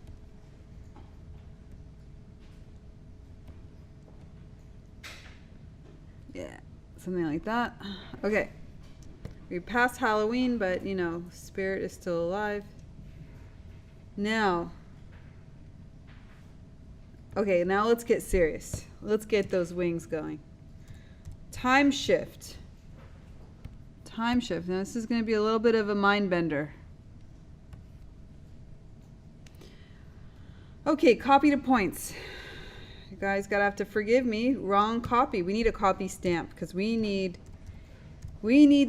Yeah, something like that. Okay. We passed Halloween, but you know, spirit is still alive. Now, okay, now let's get serious. Let's get those wings going. Time shift. Time shift. Now this is going to be a little bit of a mind bender. Okay, copy to points. You guys gotta have to forgive me. Wrong copy. We need a copy stamp because we need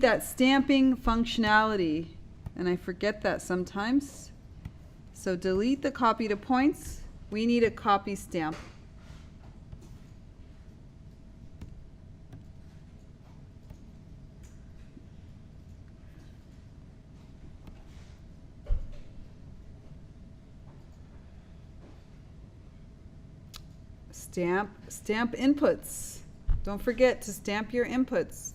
that stamping functionality, and I forget that sometimes. So delete the copy to points. We need a copy stamp. Stamp inputs. Don't forget to stamp your inputs.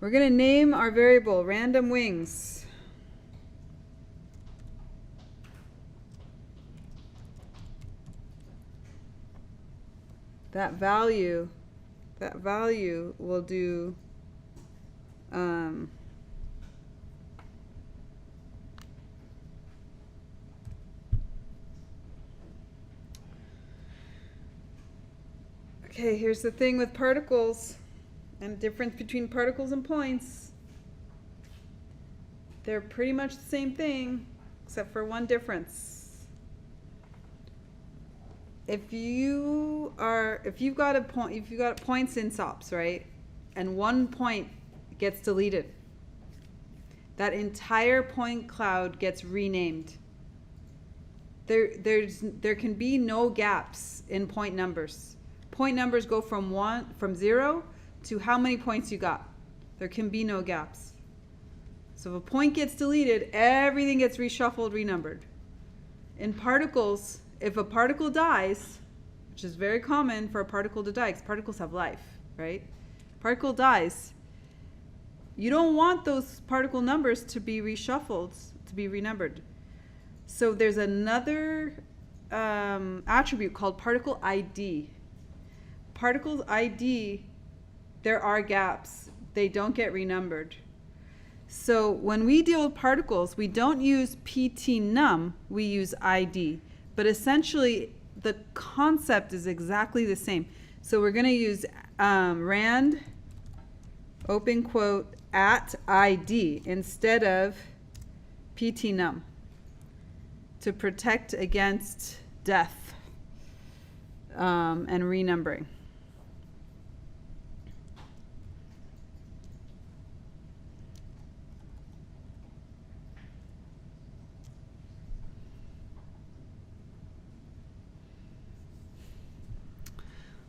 We're going to name our variable random wings. That value will do okay, here's the thing with particles and the difference between particles and points. They're pretty much the same thing, except for one difference. if you've got a point, if you've got points in SOPs, right, and one point gets deleted, that entire point cloud gets renamed. There can be no gaps in point numbers. Point numbers go from 0 to how many points you got. There can be no gaps. So if a point gets deleted, everything gets reshuffled, renumbered. In particles, if a particle dies, which is very common for a particle to die, because particles have life, right? Particle dies. You don't want those particle numbers to be reshuffled, to be renumbered. So there's another attribute called particle ID. Particle ID, there are gaps. They don't get renumbered. So when we deal with particles, we don't use PT_num, we use ID. But essentially, the concept is exactly the same. So we're going to use rand, open quote, at ID instead of PT_num to protect against death and renumbering.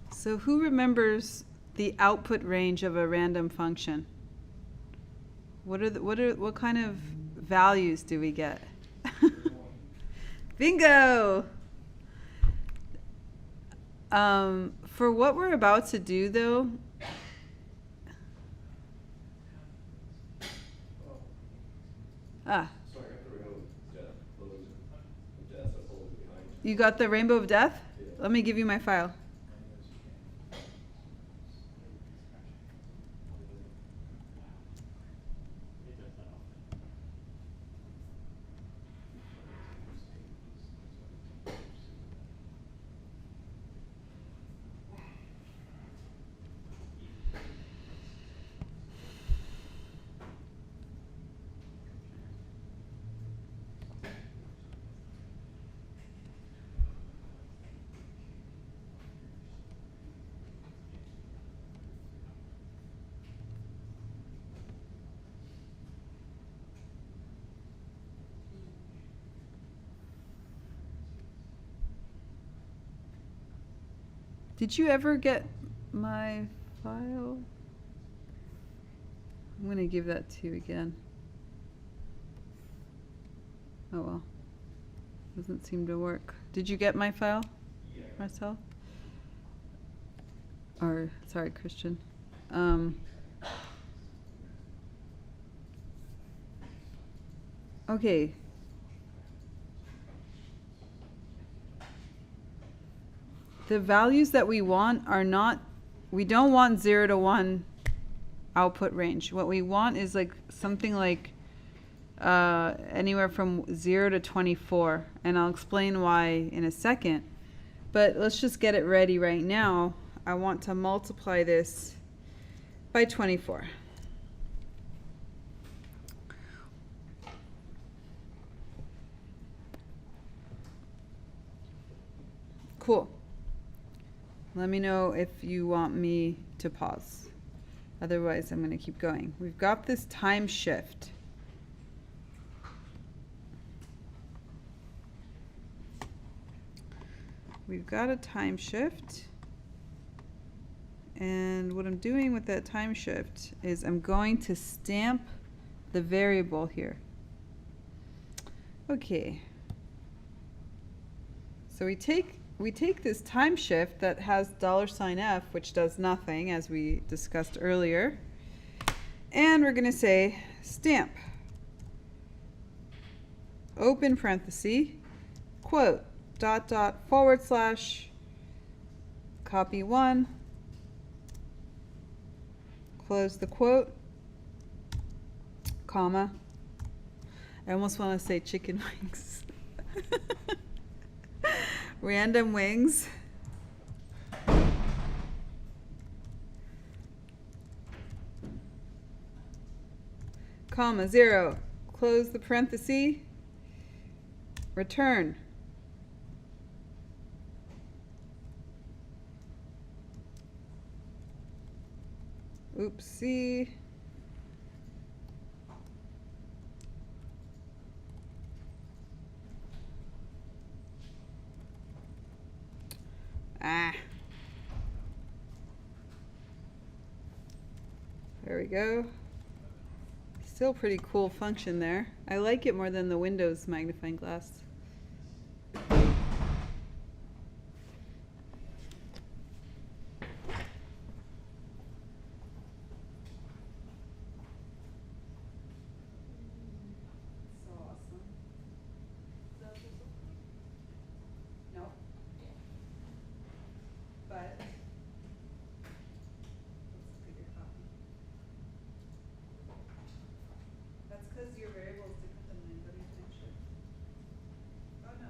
So who remembers the output range of a random function? What kind of values do we get? Bingo! For what we're about to do, though, So I got the rainbow of death, that's always behind. you got the rainbow of death? Yeah. Let me give you my file. Did you ever get my file? I'm going to give that to you again. Oh well. Doesn't seem to work. Did you get my file, Yeah. Marcel? Or, sorry, Christian. Okay. The values that we want are not, we don't want 0 to 1 output range. What we want is like something like anywhere from 0 to 24. And I'll explain why in a second. But let's just get it ready right now. I want to multiply this by 24. Cool. Let me know if you want me to pause. Otherwise, I'm going to keep going. We've got this time shift. We've got a time shift. And what I'm doing with that time shift is I'm going to stamp the variable here. Okay. So we take this time shift that has $f, which does nothing, as we discussed earlier, and we're going to say stamp, open parenthesis, quote, dot dot forward slash, copy 1, close the quote, comma. I almost want to say chicken wings. Random wings. Comma 0. Close the parenthesis. Return. Oopsie. Ah. There we go. Still pretty cool function there. I like it more than the Windows magnifying glass. So awesome. No. But let's look at your copy. That's because your variables to put them in, but you can sure. Oh no.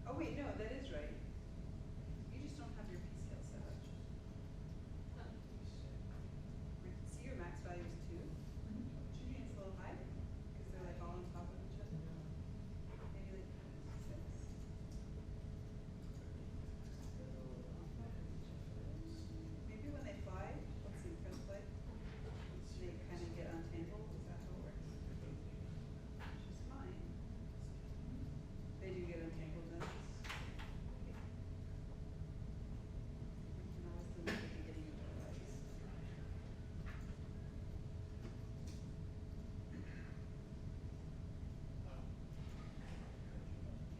Oh wait, no, that is right. You just don't have your P scale set up. See your max value is 2? Should be it's a little high because they're like all on top of each other. Maybe like 6. Maybe when they fly, let's see, first flight, they kind of get untangled. Is that how it works? Which is fine. They do get untangled then. You can always delete the beginning of their lives.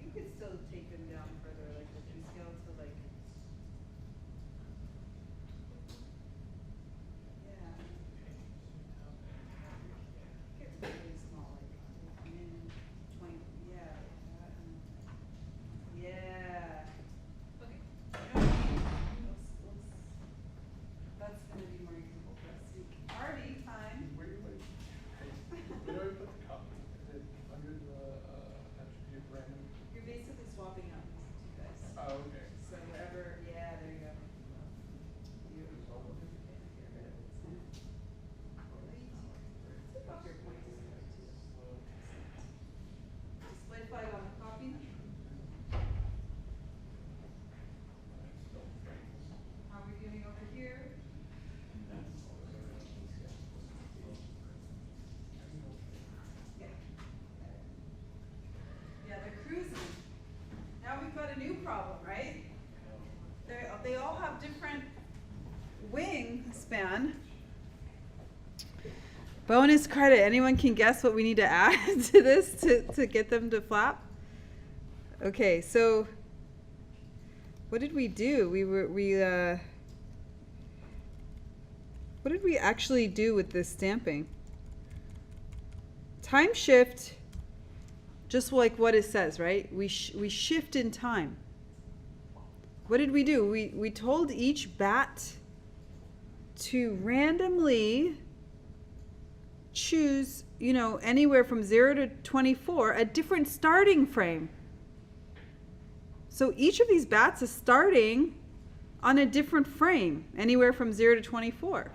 You could still take them down further, like the P scale to like. Yeah. It's really small, like min 20. Yeah. Yeah. Okay. You know what I mean? That's gonna be more useful for us. Party time. Where do you like, where do I put the copy? Is it under the attribute random? You're basically swapping out these two guys. Oh, okay. So wherever, yeah, there you go. You It's all of it? get rid of it. Take off your points. Display flag on the copy. How are we doing over here? Yeah. Yeah, they're cruising. Now we've got a new problem, right? They all have different wingspan. Bonus credit. Anyone can guess what we need to add to this to get them to flap? Okay, so what did we do? What did we actually do with this stamping? Time shift, just like what it says, right? We shift in time. What did we do? We told each bat to randomly choose, anywhere from 0 to 24, a different starting frame. So each of these bats is starting on a different frame, anywhere from 0 to 24.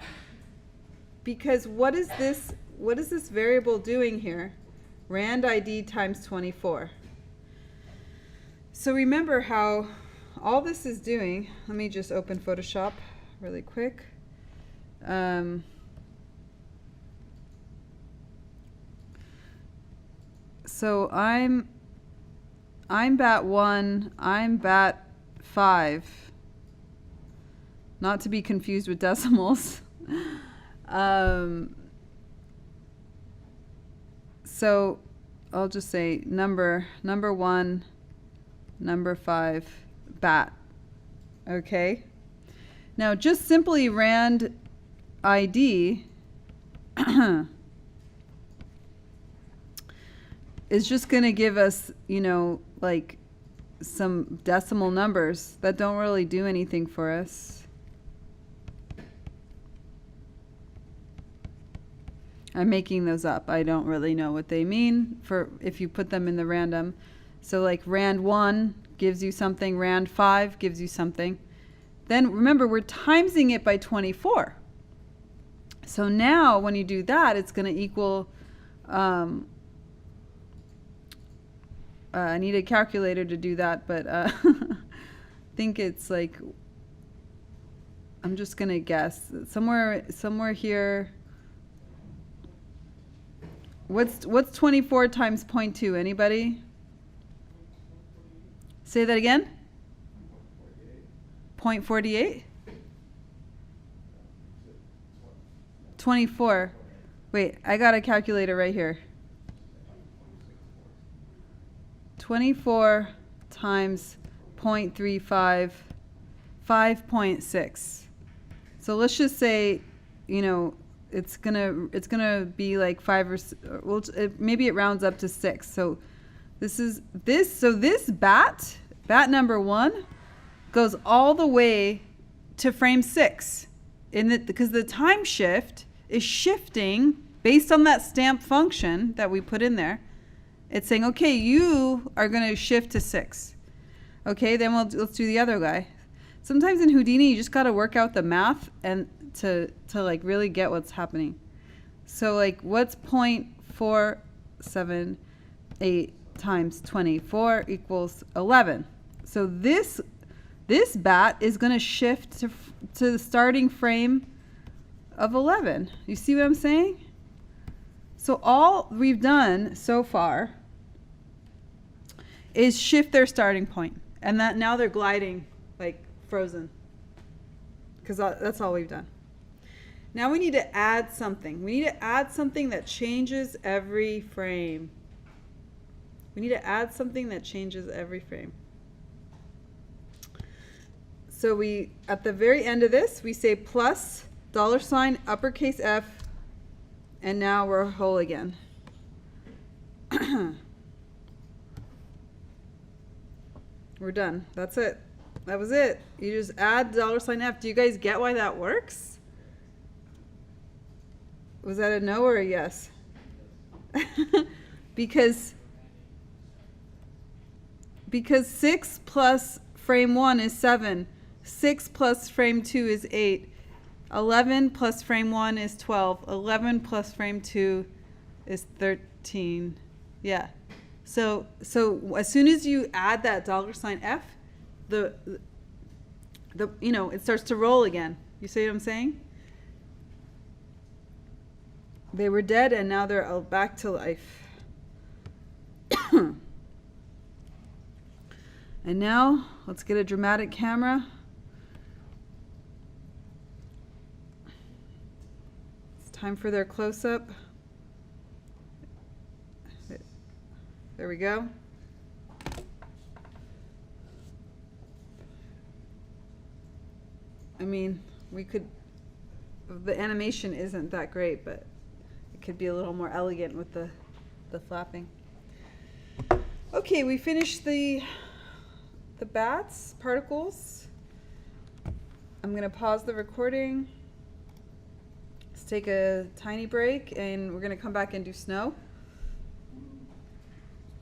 Because what is this variable doing here? Rand ID times 24. So remember how all this is doing, let me just open Photoshop really quick. So I'm bat 1, I'm bat 5. Not to be confused with decimals. So I'll just say number 1, number 5, bat. Okay. Now just simply rand ID is just going to give us, like some decimal numbers that don't really do anything for us. I'm making those up. I don't really know what they mean for if you put them in the random. So like rand 1 gives you something, rand 5 gives you something. Then remember, we're timesing it by 24. So now when you do that, it's going to equal I need a calculator to do that, but I think it's like, I'm just gonna guess somewhere here. What's 24 times 0.2? Anybody? Say that again. 0.48. 24. Wait, I got a calculator right here. 24 times 0.35, 5.6. So let's just say, you know, it's gonna be like 5 or well, maybe it rounds up to 6. So this bat number 1 goes all the way to frame 6, because the time shift is shifting based on that stamp function that we put in there. It's saying, okay, you are going to shift to 6. Okay, then let's do the other guy. Sometimes in Houdini, you just got to work out the math and to like really get what's happening. So like, what's 0.478 times 24 equals 11. So this bat is going to shift to the starting frame of 11. You see what I'm saying? So all we've done so far is shift their starting point, and that now they're gliding like frozen, because that's all we've done. Now we need to add something. We need to add something that changes every frame. We need to add something that changes every frame. So we, at the very end of this, we say plus $ uppercase F, and now we're whole again. We're done. That's it. That was it. You just add $F. Do you guys get why that works? Was that a no or a yes? because 6 plus frame 1 is 7. 6 plus frame 2 is 8. 11 plus frame 1 is 12. 11 plus frame 2 is 13. Yeah. So as soon as you add that $F, the you know, it starts to roll again. You see what I'm saying? They were dead and now they're back to life. And now let's get a dramatic camera. It's time for their close-up. There we go. I mean, we could, the animation isn't that great, but it could be a little more elegant with the flapping. Okay, we finished the bats, particles. I'm gonna pause the recording. Let's take a tiny break and we're gonna come back and do snow.